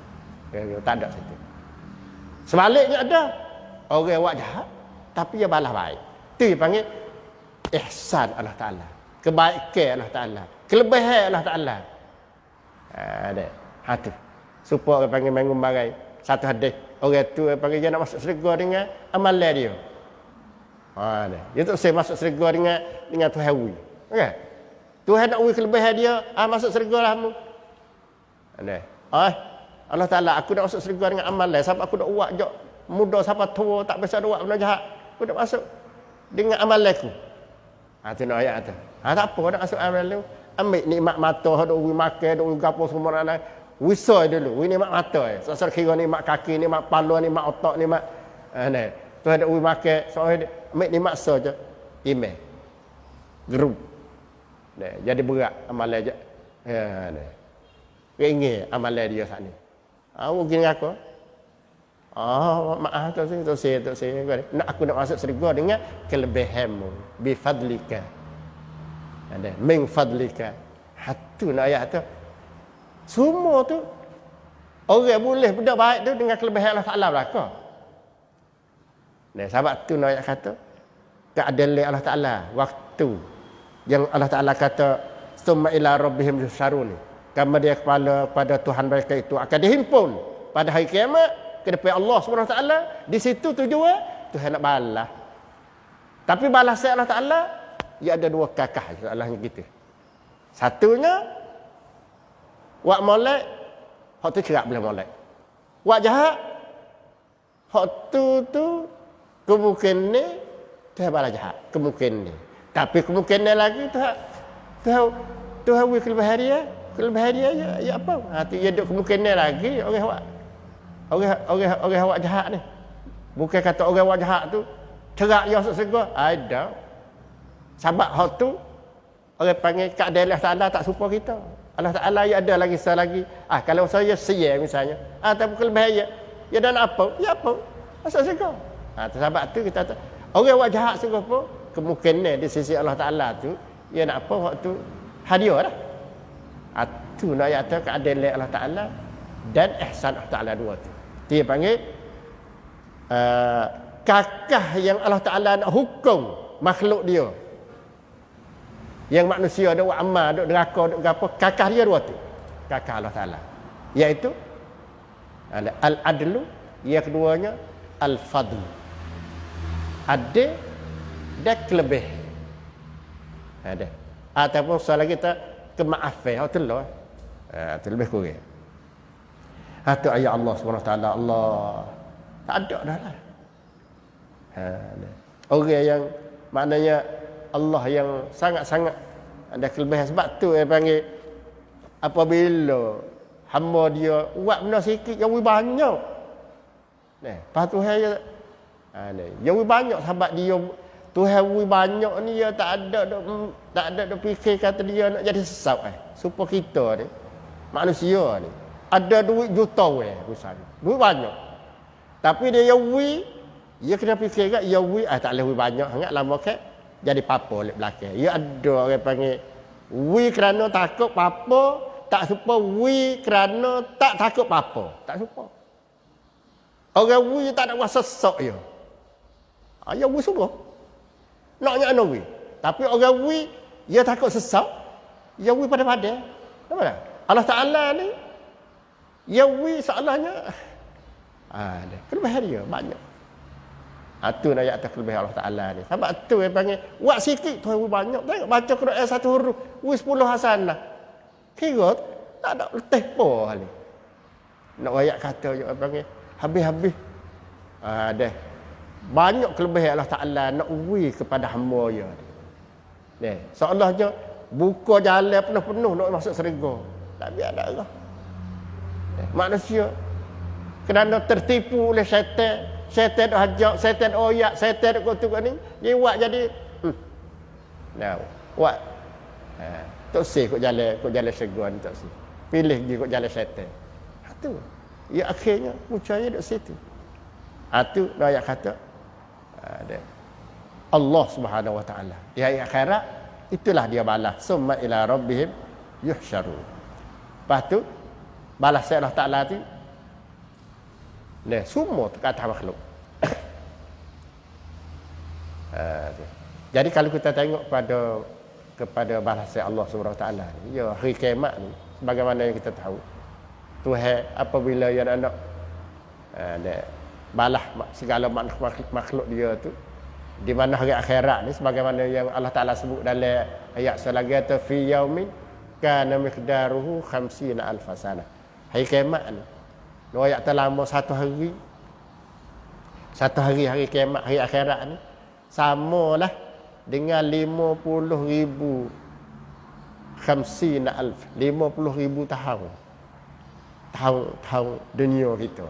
[SPEAKER 1] Tak ada saja. Sebaliknya ada orang buat jahat tapi dia balas baik. Tu dipanggil ihsan Allah Taala. Kebaikan Allah Taala. Kelebihan Allah Taala. Ada. Hati. Supaya orang panggil mengun bagai satu hadis. Orang tu panggil dia nak masuk syurga dengan amalan dia. Dia tak saya masuk syurga dengan Tuhan wi. Okey. Tuhan nak wi kelebihan dia, masuk syurga lah kamu. Allah Taala aku nak masuk syurga dengan amalan sebab aku nak buat jok muda sampai tua tak biasa buat benda jahat. Aku nak masuk dengan amalan aku. Tu nak ayat tu. Tak apa nak masuk amalan tu. Ambil nikmat mata, duk wi makan, duk wi gapo semua nak. Wisoi dulu, wi nikmat mata. Sasar kira nikmat kaki, nikmat kepala, nikmat otak, nikmat tu ada wi makan, soal ambil nikmat saja. Iman. Geruk. Jadi berat amalan je. Ringgit amalan dia saat ni. Mungkin aku. Maaf tu saya. Nak aku nak masuk syurga dengan kelebihanmu. Bi fadlika. Min fadlika. Hatu nak ayat tu. Semua tu orang boleh benda baik tu dengan kelebihan Allah Taala belaka. Sebab tu nak ayat kata keadilan Allah Taala waktu yang Allah Taala kata summa ila rabbihim yusyarun. Kamu dia kepada Tuhan mereka itu akan dihimpun pada hari kiamat ke depan Allah Subhanahu Wa Taala. Di situ tujuan Tuhan nak balas. Tapi balasan Allah Taala ia ada dua kakah Allahnya kita. Satunya wak molek hak tu cerak boleh molek. Wak jahat hak tu kemungkinan ni Tuhan balas jahat. Kemungkinan ni. Tapi kemungkinan lagi Tuhan wi kelebihan dia. Kelebihan dia ya apa? Tu dia ada kemungkinan lagi orang awak jahat ni. Bukan kata orang awak jahat tu cerak dia masuk syurga. Ada. Sebab hak tu orang panggil keadaan Allah Taala tak serupa kita. Allah Taala ya ada lagi selagi. Kalau saya sia misalnya. Tapi kelebihan dia dah nak apa? Ya apa? Masuk syurga. Sebab tu kita orang awak jahat syurga pun kemungkinan di sisi Allah Taala tu dia nak apa waktu hadiah dah. Tu nak ayat keadilan Allah Taala dan ihsan Allah Taala dua tu. Dia panggil kakah yang Allah Taala nak hukum makhluk dia. Yang manusia ada buat amal, ada neraka, ada apa, kakah dia dua tu. Kakah Allah Taala. Iaitu al-adlu, yang keduanya al-fadl. Adil dan kelebihan. Ada. Ataupun soal kita kemaafan, tu lah. Tu lebih kurang. Tu ayat Allah SWT. Allah tak ada dah lah. Orang yang maknanya Allah yang sangat-sangat ada kelebihan. Sebab tu dia panggil apabila hamba dia buat benda sikit yang lebih banyak. Lepas tu dia lebih banyak sebab dia Tuhan lebih banyak ni dia tak ada fikir kata dia nak jadi sesat supaya kita ni manusia ni ada duit juta misalnya. Duit banyak. Tapi dia dia kena fikir kat tak boleh banyak sangat lama ke jadi papa oleh belakang. Ya ada orang panggil kerana takut papa, tak serupa kerana tak takut papa. Tak serupa. Orang tak nak buat sesak ya. Ya semua. Naknya ana Tapi orang dia takut sesak, dia pada-pada. Nampak tak? Allah Taala ni dia seolahnya kelebihan dia banyak. Itu ayat terlebih Allah Ta'ala ni. Sebab tu dia panggil, buat sikit tu banyak. Tengok baca Quran satu huruf, 10 hasanah. Kira tak ada letih apa ni. Nak ayat kata dia panggil, habis-habis. Dah. Banyak kelebihan Allah Ta'ala nak uwi kepada hamba dia. Ni, seolahnya buka jalan penuh-penuh nak masuk syurga. Tak biar ada Allah. Manusia kerana tertipu oleh syaitan, syaitan hajak, syaitan oyak, syaitan kutuk ni, dia buat jadi nah, buat tak sih kok jalan syurga ni tak sih. Pilih dia kok jalan syaitan. Tu. Ya akhirnya percaya duk situ. Tu ayat kata Allah Subhanahu wa taala. Di hari akhirat itulah dia balas. Summa ila rabbihim yuhsyaru. Lepas tu balas Allah Taala tu semua ke atas makhluk. Jadi kalau kita tengok kepada balasan Allah Subhanahu Wa Taala ni, ya hari kiamat ni sebagaimana yang kita tahu, Tuhan apabila dia nak balas segala makhluk dia tu, di mana hari akhirat ni sebagaimana yang Allah Taala sebut dalam ayat selagi fi yaumin kana miqdaruhu 50 alf sanah. Hari kiamat ni ayat terlama satu hari hari kiamat, hari akhirat ni samalah dengan 50,000 50 alf 50,000 tahun dunia kita.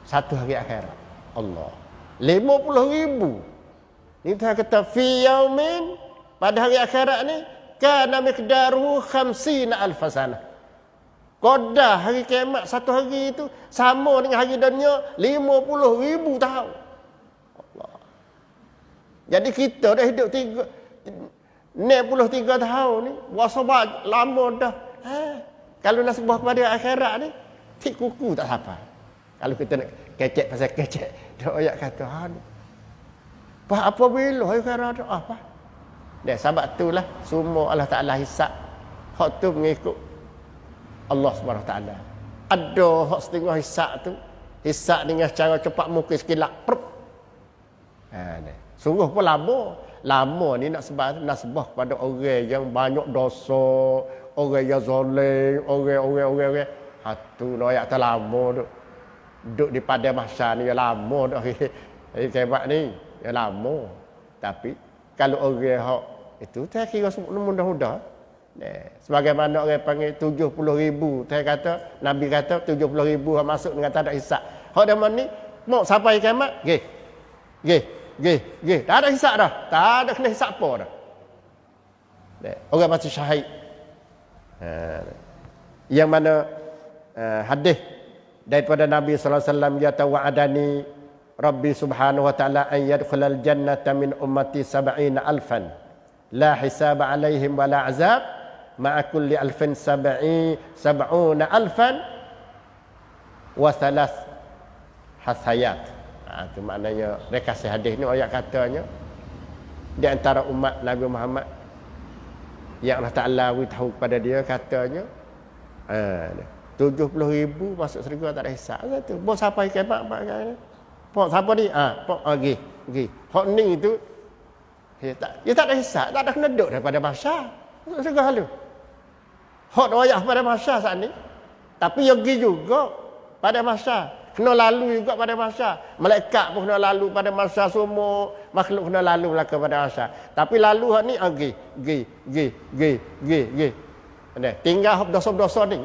[SPEAKER 1] Satu hari akhirat Allah 50,000. Ini Tuhan kata fi yaumin, pada hari akhirat ni kana miqdaruhu 50 alf sanah. Qadar hari kiamat satu hari itu sama dengan hari dunia 50,000 tahun. Allah. Jadi kita dah hidup 63 tahun ni, puasa lama dah. Kalau nak sebut kepada akhirat ni, tik kuku tak sampai. Kalau kita nak kecek pasal kecek, dak ayat kata ni. Apa bila hari akhirat apa? Dan sebab itulah semua Allah Taala hisap. Hak tu mengikut Allah Subhanahu Wa Taala. Ada hak setengah hisap tu, hisap dengan cara cepat mungkin sekilap. Sungguh pun lama ni nak sebah kepada orang yang banyak dosa, orang yang zalim, orang. Hatu noyak terlama duduk di pada masa ni lama dah. Kiamat ni ya lama. Tapi kalau orang hak itu saya kira mudah-mudah. Sebagaimana orang panggil 70,000, saya kata Nabi kata 70,000 masuk dengan tak ada hisap. Hak zaman ni mau sampai kiamat, gih. Tak ada hisap dah. Tak ada kena hisap apa dah. Orang mati syahid. Yang mana hadis daripada Nabi sallallahu alaihi wasallam, ya tawa'adani Rabbi subhanahu wa ta'ala an yadkhulal jannata min ummati 70 alfan la hisab alaihim wa la azab ma'a kulli alfin 70 alfan wa thalath hasayat. Itu maknanya rekasi hadis ni ayat katanya di antara umat Nabi Muhammad yang Allah Ta'ala beritahu kepada dia katanya 70,000 masuk syurga tak ada hisab. Satu bos sampai kiamat pok siapa ni? Gi. Hak ni tu dia tak ada hisab, tak ada kena duduk daripada masa. Masuk syurga halu. Hak wayah pada masa saat ni. Tapi yang gi juga pada masa. Kena lalu juga pada masa. Malaikat pun kena lalu pada masa, semua makhluk kena lalu belaka pada masa. Tapi lalu hak ni gi. Tinggal dosa-dosa ni.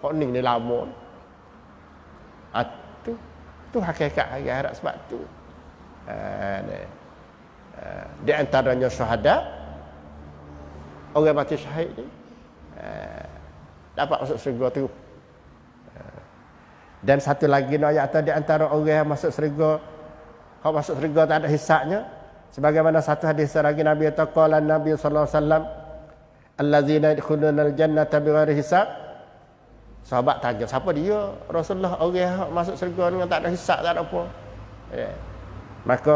[SPEAKER 1] Hak ni lama. Tu hakikat hari akhirat sebab tu. Di antaranya syuhada, orang mati syahid ni dapat masuk syurga tu. Dan satu lagi ayat di antara orang yang masuk syurga, kalau masuk syurga tak ada hisabnya, sebagaimana satu hadis lagi Nabi kata qala Nabi sallallahu alaihi wasallam allazina yadkhuluna al-jannata bighairi hisab. Sahabat tanya, siapa dia? Rasulullah, orang yang masuk syurga dengan tak ada hisab, tak ada apa. Maka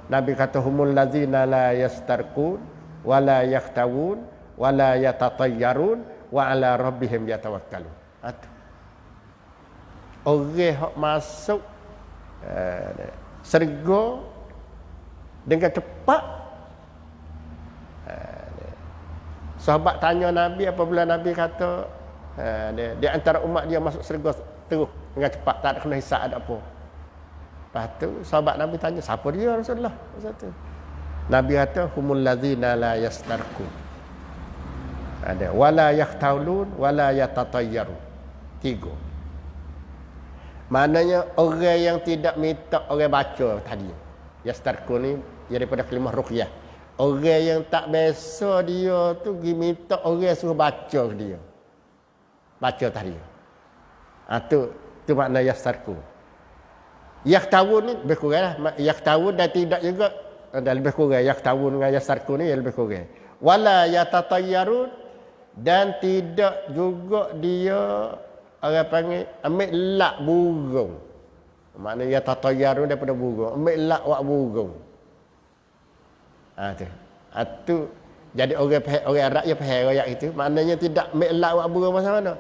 [SPEAKER 1] Nabi kata humul ladzina la yastarqun wa la yahtawun wa la yatatayyarun wa ala rabbihim yatawakkalun. Orang yang masuk syurga dengan cepat. Sahabat tanya Nabi apabila Nabi kata di antara umat dia masuk syurga terus dengan cepat, tak ada kena hisab ada apa. Lepas tu sahabat Nabi tanya, siapa dia Rasulullah? Satu. Nabi kata humul ladzina la yastarku. Ada wala yahtawlun wala yatatayyaru. 3. Maknanya orang yang tidak minta orang baca tadi. Yastarku ni daripada kalimah ruqyah. Orang yang tak biasa dia tu pergi minta orang suruh baca dia. Baca tadi. Tu makna yastarku. Yahtawun ni lebih kurang lah. Yahtawun dan tidak juga lebih kurang. Yahtawun dengan yastarku ni lebih kurang. Wala yatatayyarun, dan tidak juga dia orang panggil ambil lak burung. Maknanya yatatayyarun daripada burung. Ambil lak wak burung. Tu. Jadi orang Arab dia faham ayat itu. Maknanya tidak ambil lak wak burung macam mana?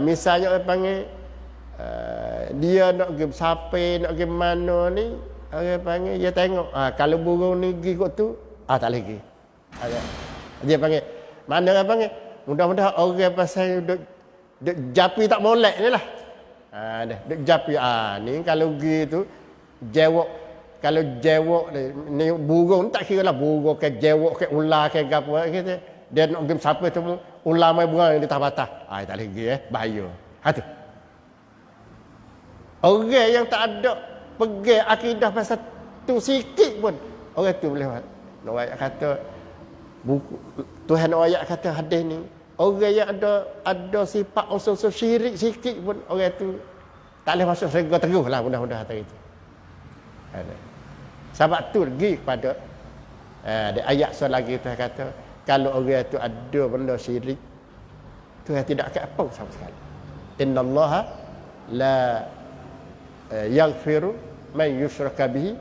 [SPEAKER 1] Misalnya orang panggil dia nak pergi sampai, nak pergi mana ni, orang panggil dia tengok kalau burung ni pergi kot tu, tak boleh pergi. Dia panggil mana orang panggil mudah-mudahan orang pasal duk japi tak molek ni lah. Duk japi ni kalau pergi tu jewok, kalau jewok ni burung tak kira lah burung ke jewok ke ular ke apa gitu. Dia nak pergi sampai tu ular mai burung di atas-atas. Tak boleh pergi bahaya. Tu. Orang yang tak ada pegang akidah pasal tu sikit pun, orang tu boleh buat. Nak ayat kata buku Tuhan ayat kata hadis ni, orang yang ada sifat unsur-unsur syirik sikit pun, orang tu tak boleh masuk syurga terus lah, mudah-mudahan hari itu. Sebab tu pergi kepada ada ayat soal lagi Tuhan kata kalau orang tu ada benda syirik, Tuhan tidak akan apa sama sekali. Innallaha la yaghfiru man yushraka bihi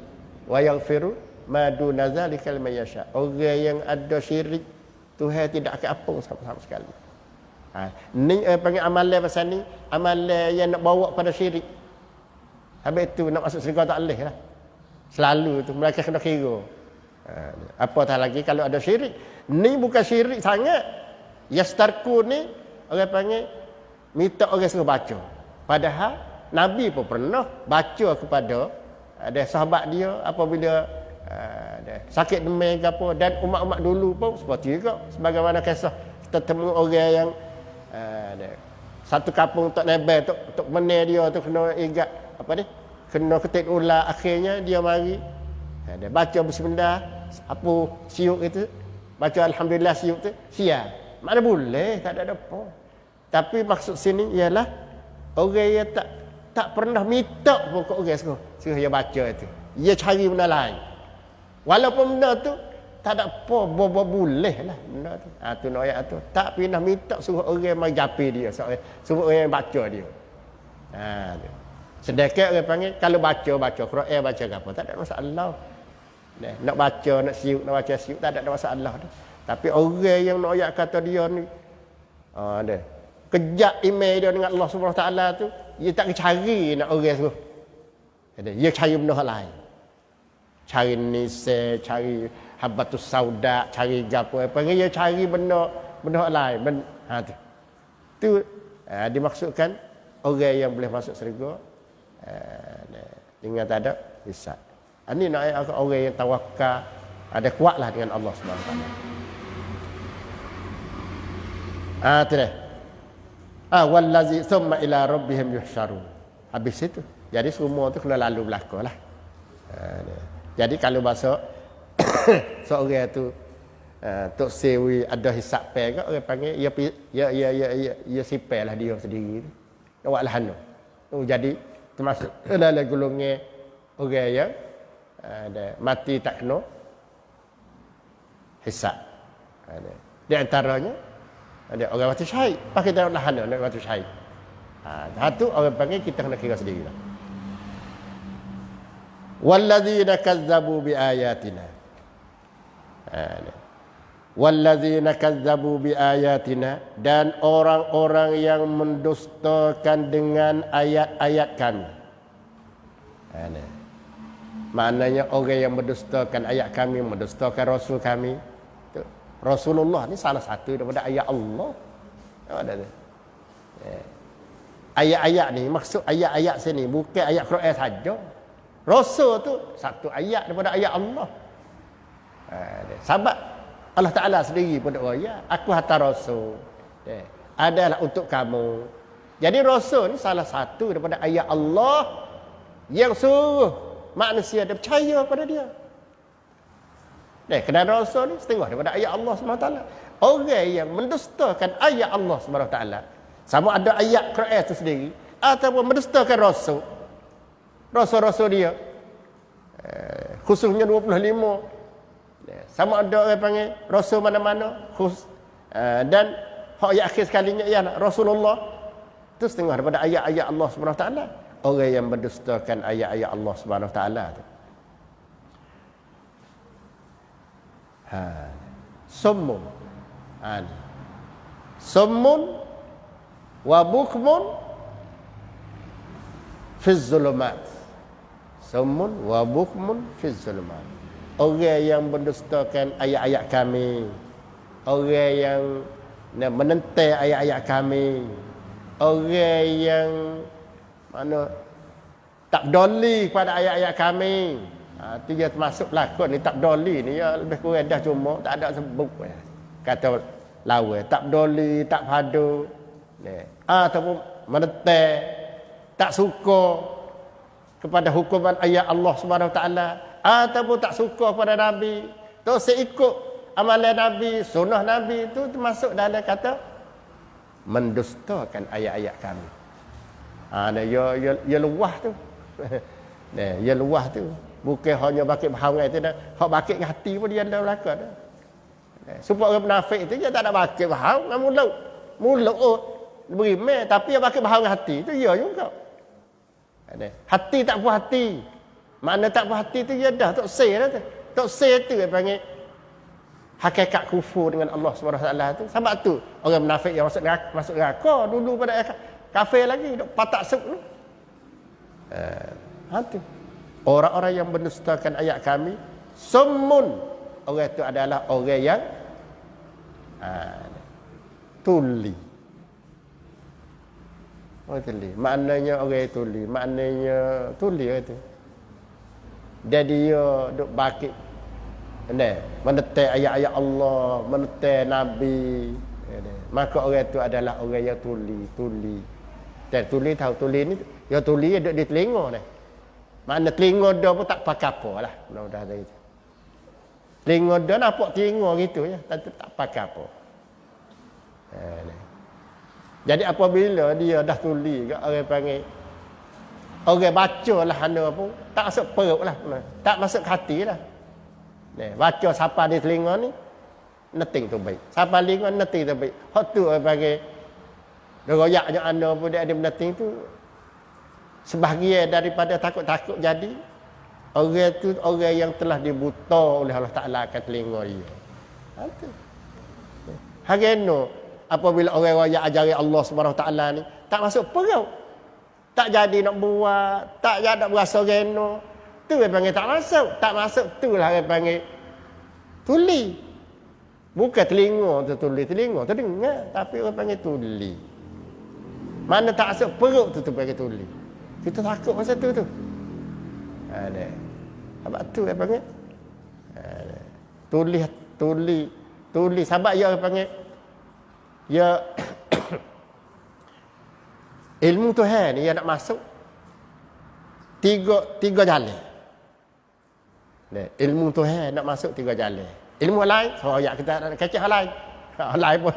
[SPEAKER 1] wa yaghfiru ma duna zalika liman yasha. Orang yang ada syirik, Tuhan tidak akan apa sama sekali. Ni panggil amalan pasal ni, amalan yang nak bawa pada syirik. Habis tu nak masuk syurga tak boleh lah. Selalu tu mereka kena kira. Apatah lagi kalau ada syirik. Ni bukan syirik sangat. Yastarku ni orang panggil minta orang suruh baca. Padahal Nabi pun pernah baca kepada ada sahabat dia apabila sakit demam ke apa, dan umat-umat dulu pun seperti juga sebagaimana kisah kita temu orang yang satu kampung tak nebel untuk menir dia tu kena igat apa ni, kena ketik ular, akhirnya dia mari dia baca bismillah apa siuk itu, baca alhamdulillah siuk tu sia. Mana boleh, tak ada apa. Tapi maksud sini ialah orang yang tak pernah minta pokok orang suruh dia baca itu. Dia cari benda lain. Walaupun benda tu tak ada apa, boleh lah benda tu. Tu ayat tu. Tak pernah minta suruh orang mai japi dia, suruh orang baca dia. Tu. Sedekah orang panggil kalau baca Quran, baca apa, tak ada masalah. Nak baca, nak siuk, nak baca siuk, tak ada masalah tu. Tapi orang yang nak ayat kata dia ni kejap email dia dengan Allah Subhanahu Wa Taala tu, dia tak cari nak orang suruh. Dia cari benda lain. Cari nise, cari habatus sauda, cari gapo apa, dia cari benda lain. Tu. Tu dimaksudkan orang yang boleh masuk syurga dengan tak ada hisab. Ini nak ayat orang yang tawakal, ada kuatlah dengan Allah Subhanahu Wa Taala. Tu dah. Wallazi thumma ila rabbihim yuhsyarun. Habis itu. Jadi semua tu kena lalu belaka lah. Jadi kalau bahasa seorang tu tok sewi ada hisap pe ke, orang panggil ya sipel lah dia sendiri. Awak lah anu. Jadi termasuk dalam golongan orang yang mati tak kena hisap. Di antaranya ada orang mati syahid, pakai dalam lahana nak mati syahid. Satu orang panggil kita kena kira sendiri lah. Walladzina kazzabu biayatina. Walladzina kazzabu biayatina, dan orang-orang yang mendustakan dengan ayat-ayat kami. Maknanya orang yang mendustakan ayat kami, mendustakan Rasul kami. Rasulullah ni salah satu daripada ayat Allah. Ada tu. Ayat-ayat ni, maksud ayat-ayat sini bukan ayat Quran saja. Rasul tu satu ayat daripada ayat Allah. Sebab Allah Ta'ala sendiri pun ayat, aku hantar Rasul. Adalah untuk kamu. Jadi Rasul ni salah satu daripada ayat Allah yang suruh manusia dia percaya pada dia. Kerana Rasul ni setengah daripada ayat Allah SWT. Orang yang mendustakan ayat Allah SWT, sama ada ayat Quran itu sendiri ataupun mendustakan Rasul, Rasul-Rasul dia, khususnya 25, sama ada orang panggil Rasul mana-mana, dan hak yang akhir sekalinya ialah Rasulullah, itu setengah daripada ayat-ayat Allah SWT. Orang yang mendustakan ayat-ayat Allah SWT tu. Summun. Summun wa bukmun fi zulumat. Summun wa bukmun fi zulumat. Orang yang mendustakan ayat-ayat kami, orang yang menentang ayat-ayat kami, orang yang tak peduli pada ayat-ayat kami, itu dia termasuk pelakon ni. Tak peduli ni ya lebih kurang dah, cuma tak ada sebut kata lawan, tak peduli, tak padu, ataupun menentang, tak suka kepada hukuman ayat Allah Subhanahu Wa Taala, ataupun tak suka pada Nabi, tu seikut amalan Nabi, sunnah Nabi, itu termasuk dalam kata mendustakan ayat-ayat kami. Ya luah tu. Ya luah tu. Bukan hanya bakit bahawan tu dah. Hak bakit dengan hati pun dia ada belakang dah. Supaya orang munafik tu dia tak ada bakit bahawan dengan mulut. Mulut beriman tapi dia bakit bahawan dengan hati tu ya juga. Hati tak puas hati. Makna tak puas hati tu dia dah tak say dah tu. Tak say tu dia panggil hakikat kufur dengan Allah SWT tu. Sebab tu orang munafik yang masuk neraka dulu pada kafir lagi, duk patak suk tu. Tu. Orang-orang yang mendustakan ayat kami, summun. Orang itu adalah orang yang tuli. Oh tuli. Maknanya orang tuli, maknanya tuli itu. Jadi dia duk bakit menentang ayat-ayat Allah, menentang Nabi. Maka orang itu adalah orang yang tuli. Dan tuli tahu tuli ni, ya tuli duduk di telinga ni. Mana telinga dia pun tak pakai apa lah. Mudah-mudahan tadi. Telinga dia nampak telinga gitu ya, tak pakai apa. Jadi apabila dia dah tuli, orang panggil, orang baca lah anda pun, tak masuk perut lah. Tak masuk hati lah. Baca siapa di telinga ni, neting tu baik. Siapa telinga, neting tu baik. Hak tu orang panggil, royaknya anda pun dia ada neting tu, sebahagian daripada takut-takut jadi orang tu orang yang telah dibuta oleh Allah Ta'ala akan telinga dia. Itu. Hageno apabila orang royak ajari Allah Subhanahu Ta'ala ni tak masuk perut, tak jadi nak buat, tak jadi nak berasa geno, tu dia panggil tak masuk. Tak masuk tu lah dia panggil tuli. Bukan telinga tu tuli, telinga tu dengar, tapi orang panggil tuli. Mana tak masuk perut tu panggil tuli. Kita takut masa tu. Ada. Sebab tu dia panggil. Tuli. Sebab dia panggil. Ya ilmu Tuhan ni dia nak masuk tiga jalan. Ilmu Tuhan nak masuk tiga jalan. Ilmu lain, kita nak kecek hal lain. Hal lain pun.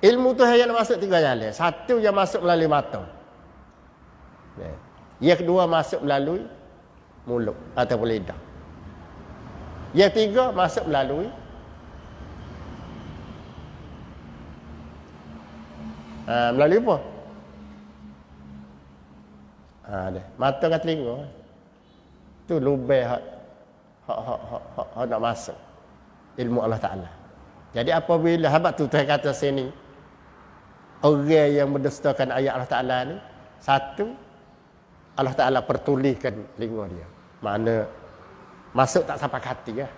[SPEAKER 1] Ilmu Tuhan yang nak masuk tiga jalan. Satu yang masuk melalui mata. Yang kedua masuk melalui mulut ataupun lidah. Yang tiga masuk melalui melalui apa? Mata dengan telinga. Tu lubang hak nak masuk ilmu Allah Ta'ala. Jadi apabila habaq tu Tuhan kata sini, orang yang mendustakan ayat Allah Ta'ala ni, satu, Allah Ta'ala pertulihkan telinga dia. Mana Masuk tak sampai hati lah.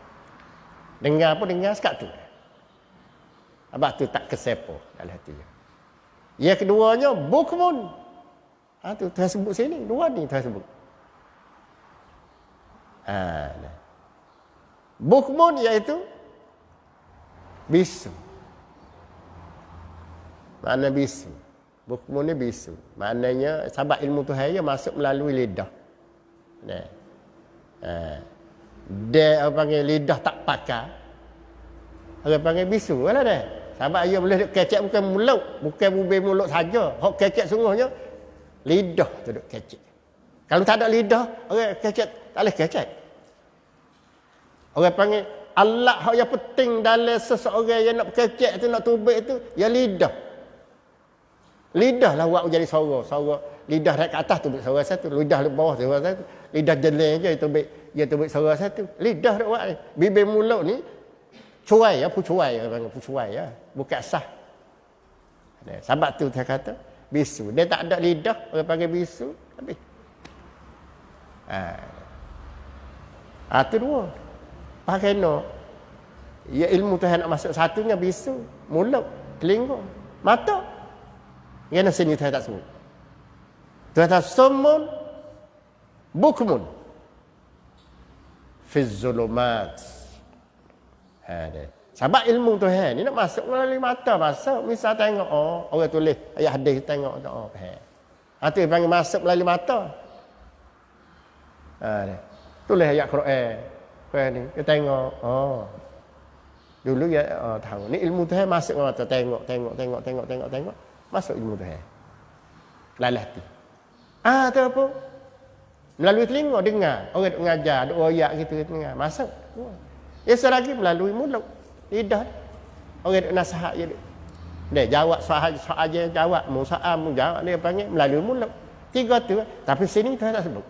[SPEAKER 1] Dengar pun dengar sekat tu. Sebab tu tak kesepo dalam hati dia. Yang keduanya, bukmun. Tu Tuhan sebut sini. Dua ni Tuhan sebut. Bukmun iaitu bisu. Makna bisu. Bukmun ni bisu. Maknanya, sebab ilmu Tuhan dia masuk melalui lidah. Dia orang panggil lidah tak pakai. Orang panggil bisu lah dia. Sebab dia boleh duk kecek bukan mulut, bukan bubir mulut saja. Hok kecek sungguhnya lidah tu duk kecek. Kalau tak ada lidah, orang kecek tak boleh kecek. Orang panggil alat hak yang penting dalam seseorang yang nak kecek tu, nak tubik tu, ya lidah. Lidah lah buat jadi suara. Suara lidah naik ke atas tubik suara satu, lidah di bawah suara satu. Lidah jeleng je dia tubik suara satu. Lidah dak buat ni. Bibir mulut ni cuai ya, pucuai orang panggil pucuai ya, bukan sah. Sebab tu saya kata bisu. Dia tak ada lidah, orang panggil bisu, habis. Tu dua. Pakai no. Ya ilmu Tuhan nak masuk satunya bisu, mulut, telinga, mata. Yang sini Tuhan tak sebut. Tuhan tak summun, bukmun. Fi zulumat. Sebab ilmu Tuhan ni nak masuk melalui mata, masuk. Misal tengok, orang tulis ayat hadis tengok, faham. Tu panggil masuk melalui mata. Tulis ayat Quran ni, dia tengok, dulu ya tahu. Ni ilmu Tuhan masuk mata, tengok, masuk ilmu Tuhan. Lalah hati. Tu apa? Melalui telinga dengar, orang duk mengajar, duk royak gitu dengar, masuk. Esok lagi melalui mulut, lidah. Orang duk nasihat je. Dia jawab soal je jawab, mu jawab dia panggil melalui mulut. Tiga tu. Tapi sini Tuhan tak sebut.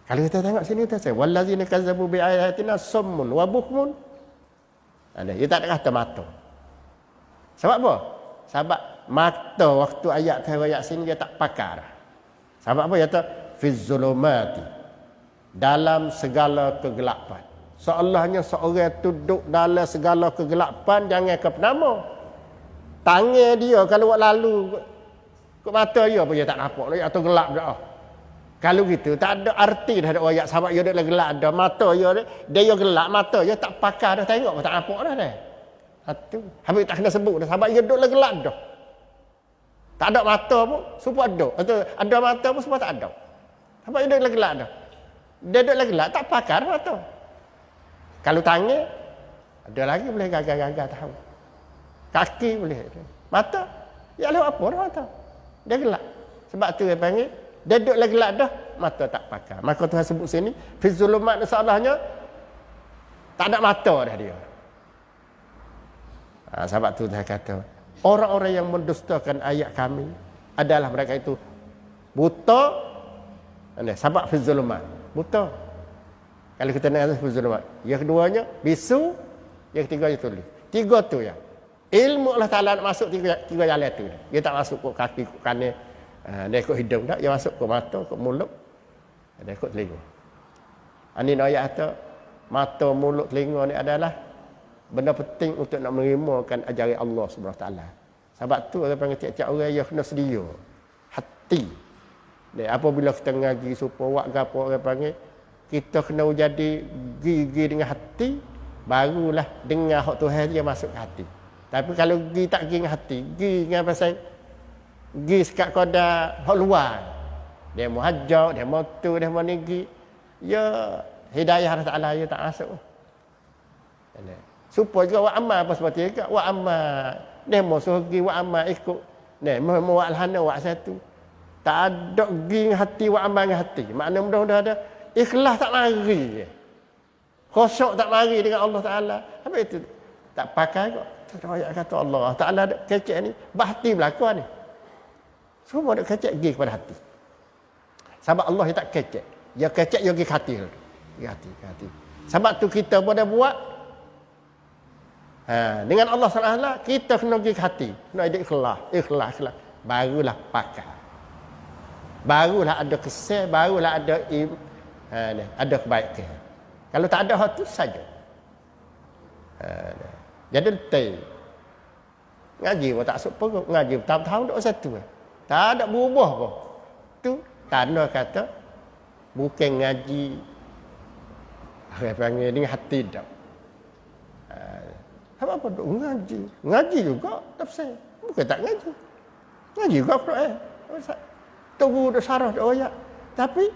[SPEAKER 1] Kalau kita tengok sini Tuhan sebut wallazina kazzabu bi ayatina summun wa bukmun. Dia tak ada kata mata. Sebab apa? Sebab mata waktu ayat Tuhan ayat sini dia tak pakar. Sebab apa? Dia kata fi zulumati, dalam segala kegelapan. Seolahnya seorang duduk dalam segala kegelapan, jangan ke penama. Tangan dia kalau buat lalu ke mata dia pun dia tak nampak lagi atau gelap dah. Kalau gitu tak ada arti dah ada ayat sebab dia dah gelap dah mata dia gelap mata dia tak pakar dah tengok tak nampak dah dah. Satu. Habis tak kena sebut dah sebab dia duduk lah gelap dah. Tak ada mata pun supaya ada. Atau ada mata pun supaya tak ada. Sebab dia duduk lah gelap dah. Dia duduk lagi lah, tak pakar mata. Kalau tangan, ada lagi boleh gagal-gagal tahu. Kaki boleh. Mata, ya lewat apa dah mata. Dia gelap. Sebab tu dia panggil, dia duduk lagi gelap dah, mata tak pakar. Maka Tuhan sebut sini, fi zulumat salahnya, tak ada mata dah dia. Sebab tu Tuhan kata, orang-orang yang mendustakan ayat kami, adalah mereka itu buta, sebab fi zulumat. Buta. Kalau kita nak fi zulumat. Yang keduanya bisu, yang ketiganya tulis. Tiga tu ya. Ilmu Allah Taala nak masuk tiga jalan tu. Dia tak masuk ke kaki, ke kanan, dia ikut hidung tak, dia masuk ke mata, ke mulut, dia ikut telinga. Ini ayat kata mata, mulut, telinga ni adalah benda penting untuk nak menerimakan ajaran Allah Subhanahu Taala. Sebab tu orang panggil tiap-tiap orang yang kena sedia hati. Apabila kita ngaji supaya buat gapo orang panggil, kita kena jadi gigi dengan hati, barulah dengar hak Tuhan dia masuk ke hati. Tapi kalau gigi tak gigi dengan hati, gigi dengan pasal gigi sekat koda hak luar. Dia mau hajar, dia mau tu, dia mau nigi. Ya hidayah Allah Taala dia tak masuk. Supaya juga buat amal apa seperti itu, buat amal. Dia mau suruh gigi buat amal ikut. Dia mau buat alhana buat satu. Tak ada pergi hati buat amal dengan hati. Makna mudah-mudah ada ikhlas tak mari. Khusyuk tak mari dengan Allah Taala. Apa itu? Tak pakai kok. Ayat kata Allah Taala ada kecek ni, bahati belaka ni. Semua ada kecek pergi kepada hati. Sebab Allah dia tak kecek. Dia kecek dia pergi ke hati. Ke hati. Sebab tu kita boleh buat dengan Allah SWT kita kena pergi ke hati. Kena ada ikhlas. Barulah pakai. Barulah ada kesal, barulah ada Ada kebaikan. Kalau tak ada hal tu saja. Jadi letai. Ngaji pun tak masuk perut. Ngaji tahun-tahun tak satu. Tak ada berubah pun. Tu tanda kata bukan ngaji. Orang panggil ni hati tak. Apa duk ngaji? Ngaji juga tafsir. Bukan tak ngaji. Ngaji juga Quran. Tunggu duk sarah duk ayat. Tapi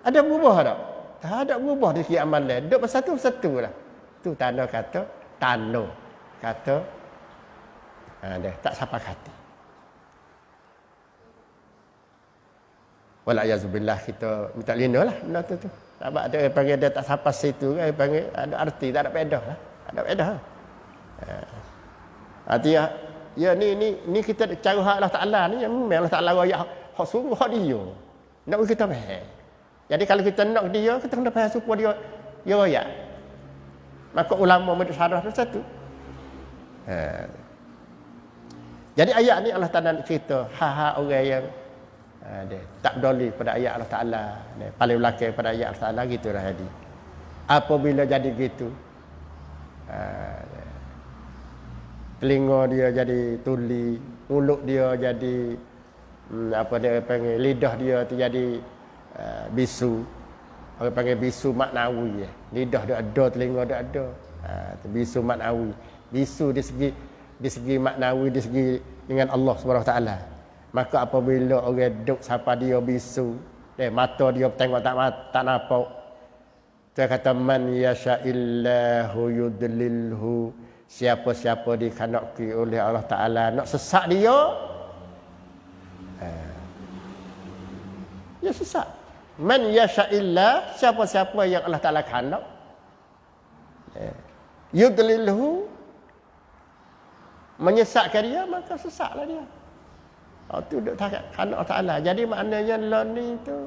[SPEAKER 1] ada berubah tak? Tak ada berubah dari segi amalan. Duk bersatu-satu lah. Tu tanda kata tanda kata tak siapa hati. Walayazubillah, kita minta lindung lah benda tu. Sebab ada orang panggil dia tak siapa situ, orang panggil ada arti, tak ada faedah lah. Ada faedah. Artinya ya ni kita cara hak Allah Taala ni yang memang Allah Taala ayat hak sungguh hak dia. Nak kita faham. Jadi kalau kita nak dia, kita kena faham supaya dia ayat. Maka ulama menurut syarah tu satu. Jadi ayat ni Allah Taala nak cerita hak orang yang dia tak peduli pada ayat Allah Taala, dia paling belakang pada ayat Allah Taala gitulah jadi. Apabila jadi gitu, telinga dia jadi tuli, mulut dia jadi apa dia panggil, lidah dia tu jadi bisu. Orang panggil bisu maknawi. Lidah dia ada, telinga dia ada. Bisu maknawi. Bisu di segi maknawi, di segi dengan Allah Subhanahu Wa Taala. Maka apabila orang duk siapa dia bisu, mata dia tengok tak nampak. Dia kata man yasha'illahu yudlilhu. Siapa-siapa dikandaki oleh Allah Taala nak sesak dia, ya sesak. Man yasha'illah, siapa-siapa yang Allah Taala kandak, yudlilhu, menyesatkan dia, maka sesaklah dia. Tu duk kandak Allah Taala. Jadi maknanya lah ni tu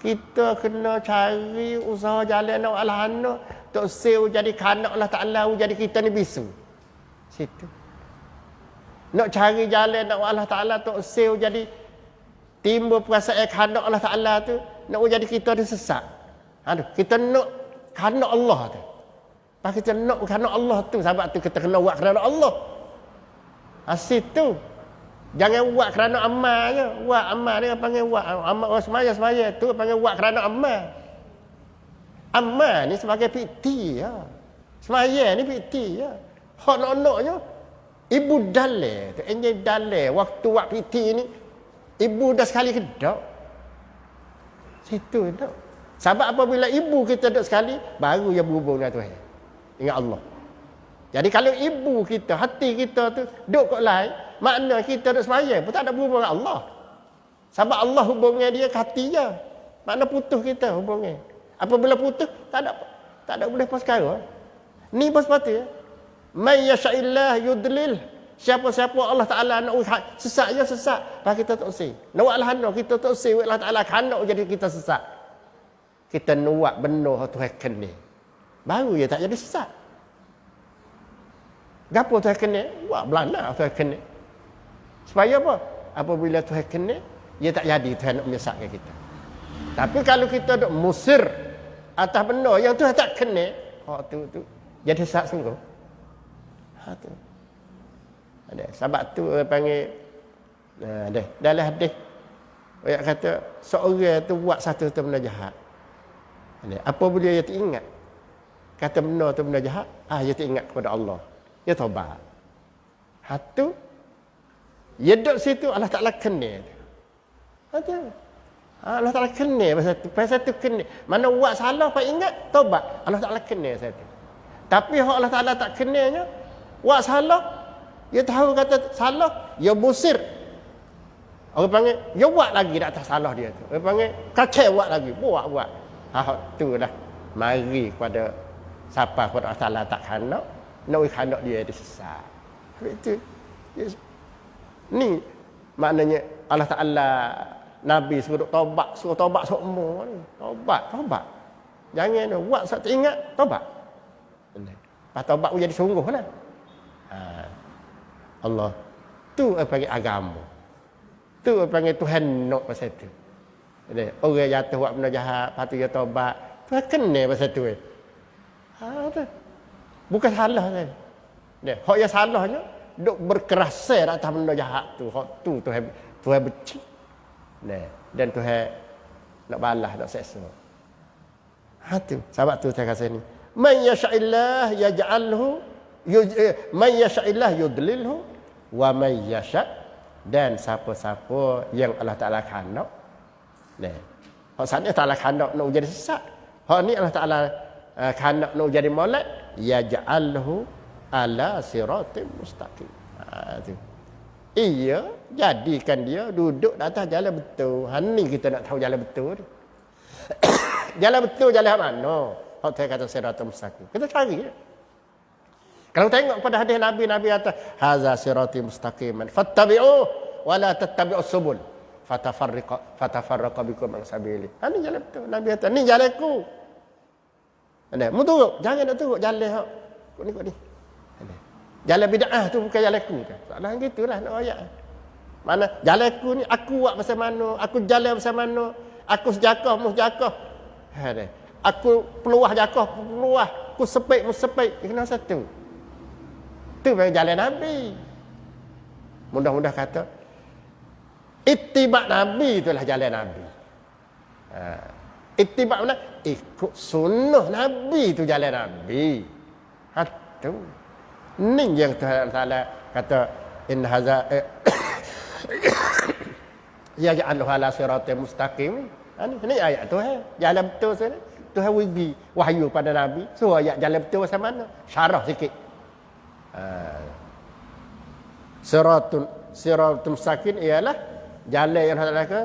[SPEAKER 1] kita kena cari usaha jalan nak alhana tok seu jadi kandak Allah Taala, jadi kita ni bisu. Situ. Nak cari jalan nak Allah Taala tok seu jadi timbul perasaan kandak Allah Taala tu, nak jadi kita ni sesak. Kita nak kandak Allah tu. Pas kita nak kandak Allah tu, sebab tu kita kena buat kerana Allah. Situ. Jangan buat kerana amal je. Buat amal dia panggil buat amal orang semaya tu panggil buat kerana amal. Amal ni sebagai fikti ya. Semaya ni fikti ya. Hak nak-naknya ibu dalil tu, enjin dalil waktu buat fikti ni ibu dah sekali ke dak. Situ dak. Sebab apabila ibu kita dak sekali baru dia berhubung dengan Tuhan. Ingat Allah. Jadi kalau ibu kita, hati kita tu duk kat lain, makna kita duk sembahyang pun tak ada berhubung dengan Allah. Sebab Allah hubungnya dia ke hati je. Makna putus kita hubungnya. Apabila putus, tak ada boleh pas sekarang. Ni pas sepatu ya. May yasha'illah yudlil. Siapa-siapa Allah Ta'ala nak sesak je sesak. Lepas kita tak usir. Nak buat lahana, kita tak usir. Allah Ta'ala kanak jadi kita sesak. Kita nuak benar Tuhan kena. Baru dia tak jadi sesak. Gapo Tuhan kena? Buat belana Tuhan kena. Supaya apa? Apabila Tuhan kena, dia tak jadi Tuhan nak menyesatkan kita. Tapi kalau kita duk musir atas benda yang Tuhan tak kena, tu jadi sesak sungguh. Tu. Ada sebab tu orang panggil ada dalam hadis orang kata seorang tu buat satu benda jahat. Apabila dia teringat kata benda tu benda jahat, dia teringat kepada Allah. Dia taubat. Tu dia duduk situ Allah Ta'ala kena. Allah Ta'ala kena pasal tu kena. Mana buat salah pak ingat taubat, Allah Ta'ala kena satu. Tapi Allah Ta'ala tak kenanya, buat salah, dia tahu kata salah, dia musir. Orang panggil, dia buat lagi di atas salah dia tu. Orang panggil, kacau buat lagi, buat. Tu dah mari kepada siapa kepada Allah Ta'ala tak kanak, nak kanak dia disesat. Itu ni maknanya Allah Ta'ala Nabi suruh taubat semua ni. Taubat. Jangan buat saat ingat taubat. Pas taubat jadi sungguh lah. Allah tu apa panggil agama. Tu apa panggil Tuhan nak pasal tu. Orang jatuh buat benda jahat, lepas tu dia taubat. Tuhan kena pasal tu. Bukan salah kan. Hak yang salahnya duk berkerasa atas benda jahat tu. Hak tu Tuhan benci. Dan Tuhan nak balas, nak seksa. Tu. Sebab tu saya kata ni. Man yasha'illah yaj'alhu man yasha'illah yudlilhu wa man yasha' dan siapa-siapa yang Allah Taala khanak. Hak sana Taala khanak nak jadi sesat. Hak ni Allah Taala khanak nak jadi molek, yaj'alhu ala siratim mustaqim. Tu. Ia jadikan dia duduk di atas jalan betul. Ni kita nak tahu jalan betul. Jalan betul jalan mana? Hak saya kata siratul mustaqim. Kita cari. Kalau tengok pada hadis Nabi kata haza siratul mustaqiman fattabi'u wa la tattabi'us subul fatafarraqa bikum an sabili. Ni jalan betul. Nabi kata ni jalanku. Mu turut, jangan nak turut jalan hak kok ni. Jalan bid'ah tu bukan jalanku. Soalan gitulah nak ayat. Mana jalanku ni aku buat macam mana, aku jalan macam mana, aku sejakah mu sejakah. Aku peluah jakah peluah, aku sepik mu sepik. Kena satu. Tu memang jalan Nabi. Mudah-mudah kata ittiba' Nabi itulah jalan Nabi. Ittiba' mana? Ikut sunnah Nabi itu jalan Nabi. Tu. Ni yang Tuhan Taala kata in haza ya ja'alhu ala siratal mustaqim. Ini ayat Tuhan. Jalan betul sana. Tuhan bagi wahyu pada Nabi. So ayat jalan betul macam mana? Syarah sikit. Siratul mustaqim ialah jalan yang Allah kata.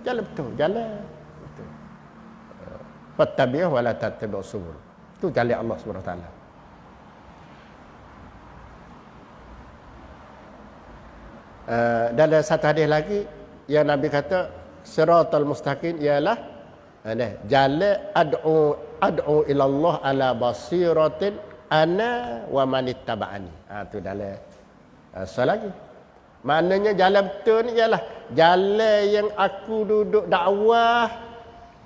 [SPEAKER 1] Jalan betul, jalan betul. Fattabi'u wa la tattabi'us subul. Itu jalan Allah Subhanahu Wa Taala. Dalam satu hadis lagi yang Nabi kata siratal mustaqim ialah jalan ad'u ila Allah ala basiratin ana wa man ittaba'ani. Tu dalam lagi. Maknanya jalan betul ni ialah jalan yang aku duduk dakwah,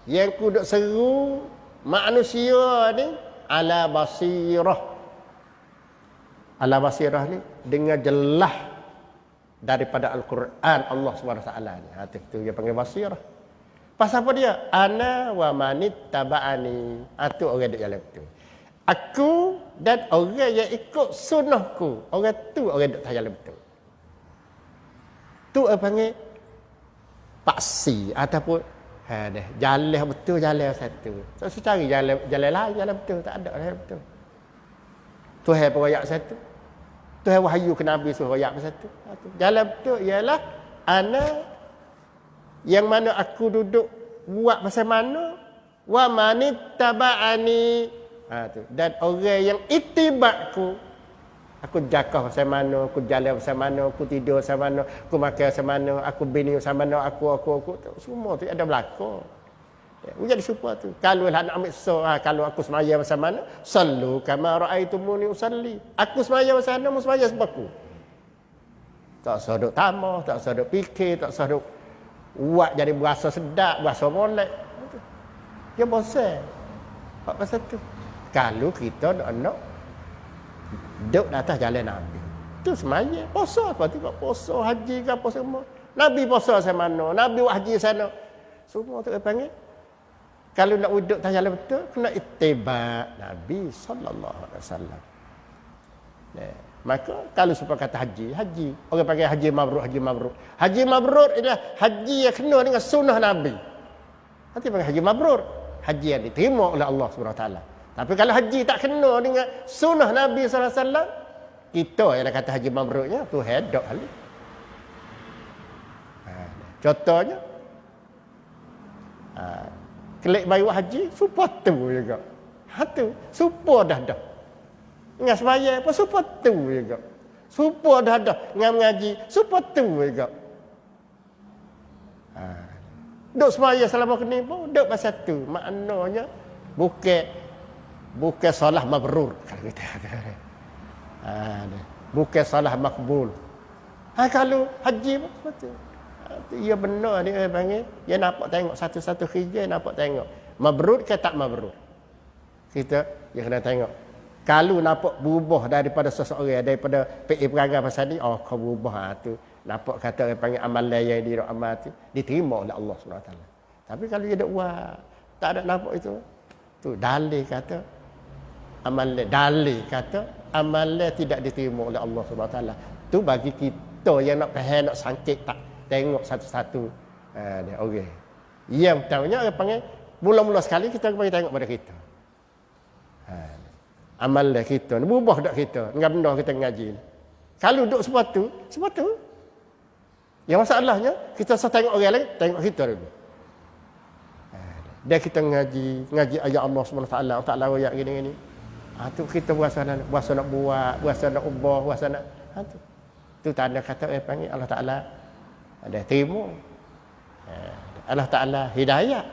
[SPEAKER 1] yang aku duduk seru manusia ni ala basirah. Ala basirah ni dengan jelas daripada Al-Quran Allah SWT ni. Itu dia panggil basirah. Pasal apa dia? Ana wa manit taba'ani. Itu orang duduk jalan betul. Aku dan orang yang ikut sunnahku. Orang tu orang duduk jalan betul. Tu orang panggil paksi ataupun jalan betul, jalan satu. So cari jalan lain, jalan betul. Tak ada jalan betul. Tuhan perayak satu. Tuhan wahyu ke Nabi suruh royak pasal tu. Jalan betul ialah ana yang mana aku duduk buat macam mana wa manittaba'ani. Tu. Dan orang yang itibakku, aku jakah macam mana, aku jalan macam mana, aku tidur macam mana, aku makan macam mana, aku bini macam mana, aku semua tu ada berlaku. Jadi supaya tu. Kalau nak ambil kalau aku semaya macam mana, sallu kama ra'aitumuni usalli. Aku semaya macam mana, mu semaya sebabku. Tak usah duk tambah, tak usah duk fikir, tak usah duk buat jadi berasa sedap, berasa molek. Dia bosan. Apa pasal tu? Kalau kita nak duduk di atas jalan Nabi, tu semaya. Puasa apa tu? Puasa, haji ke apa semua. Nabi puasa macam mana, Nabi buat haji sana. Semua tu panggil. Kalau nak duduk atas jalan betul, kena ittiba' Nabi sallallahu alaihi wasallam. Maka kalau supaya kata haji, orang panggil haji mabrur, haji mabrur. Haji mabrur ialah haji yang kena dengan sunnah Nabi. Nanti panggil haji mabrur, haji yang diterima oleh Allah Subhanahu Wa Taala. Tapi kalau haji tak kena dengan sunnah Nabi sallallahu alaihi wasallam, kita yang nak kata haji mabrurnya tu hedak kali. Contohnya kelik bayi haji supaya tu juga. Tu supaya dah. Dengan sembahyang apa supaya tu juga. Supaya dah. Dengan mengaji supaya tu juga. Duk sembahyang selama kini pun duk pasal tu. Maknanya bukan salah mabrur kalau kita kata. Bukan salah makbul. Kalau haji pun seperti tu. Ya benar dia panggil. Dia nampak tengok satu-satu hijau, nampak tengok. Mabrur ke tak mabrur? Kita dia kena tengok. Kalau nampak berubah daripada seseorang, daripada PA perangai pasal ni, oh kau berubah tu. Nampak kata orang panggil amalan yang dia amal tu diterima oleh Allah SWT. Tapi kalau dia buat tak ada nampak itu, tu dalil kata amalan tidak diterima oleh Allah SWT. Tu bagi kita yang nak faham, nak sangkit, tak tengok satu-satu dia orang. Yang pertamanya orang panggil mula-mula sekali kita bagi tengok pada kita. Amalan kita, berubah tak kita dengan benda kita ngaji. Kalau duduk sepatu. Yang masalahnya kita tengok orang lain, tengok kita dulu. Dia kita ngaji ayat Allah SWT, Allah Ta'ala ayat gini-gini. Tu kita berasa nak buat, berasa nak ubah, berasa nak tu tanda kata panggil Allah Ta'ala ada terima. Allah Ta'ala hidayah.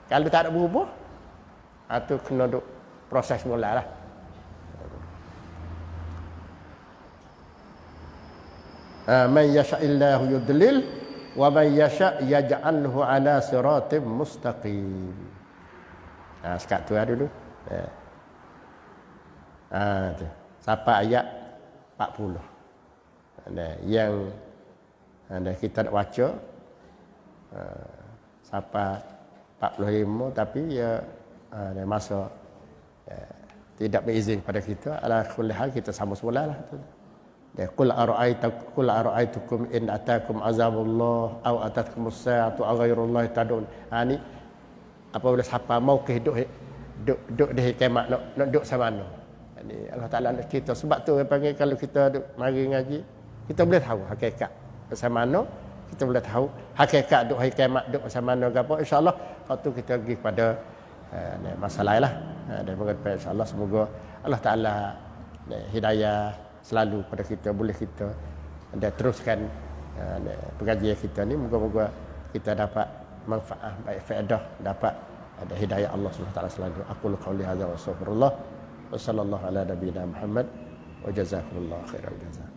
[SPEAKER 1] Kalau tak ada berubah, tu kena duk proses mula lah. Man yasha'illahu yudlil wa man yasha' yaj'alhu ala siratim mustaqim. Sekat tu dulu. Tu. Sampai ayat 40. Yang kita nak baca sampai 45, tapi ya masa tidak berizin pada kita. Ala kulli hal kita sama semula lah. Qul ara'aytukum in atakum azabullah aw atatkumus sa'atu aw ghairullah tadun. Ni apabila siapa mau ke duk di kiamat nak duk sama mana. Ni Allah Taala nak kita, sebab tu dia panggil kalau kita duk mari ngaji, kita boleh tahu hakikat macam mana, kita boleh tahu hakikat duk hari kiamat duk macam mana ke apa. Insya-Allah waktu kita pergi pada masalah lah. Dan mengenai insya-Allah semoga Allah Taala hidayah selalu pada kita, boleh kita dan teruskan pengajian kita ni, moga-moga kita dapat manfaat, baik faedah, dapat ada hidayah Allah Subhanahu Wa Taala selalu. Aqulu qauli hadza wa astaghfirullah wa sallallahu ala nabiyina Muhammad wa jazakumullahu khairal jazaa.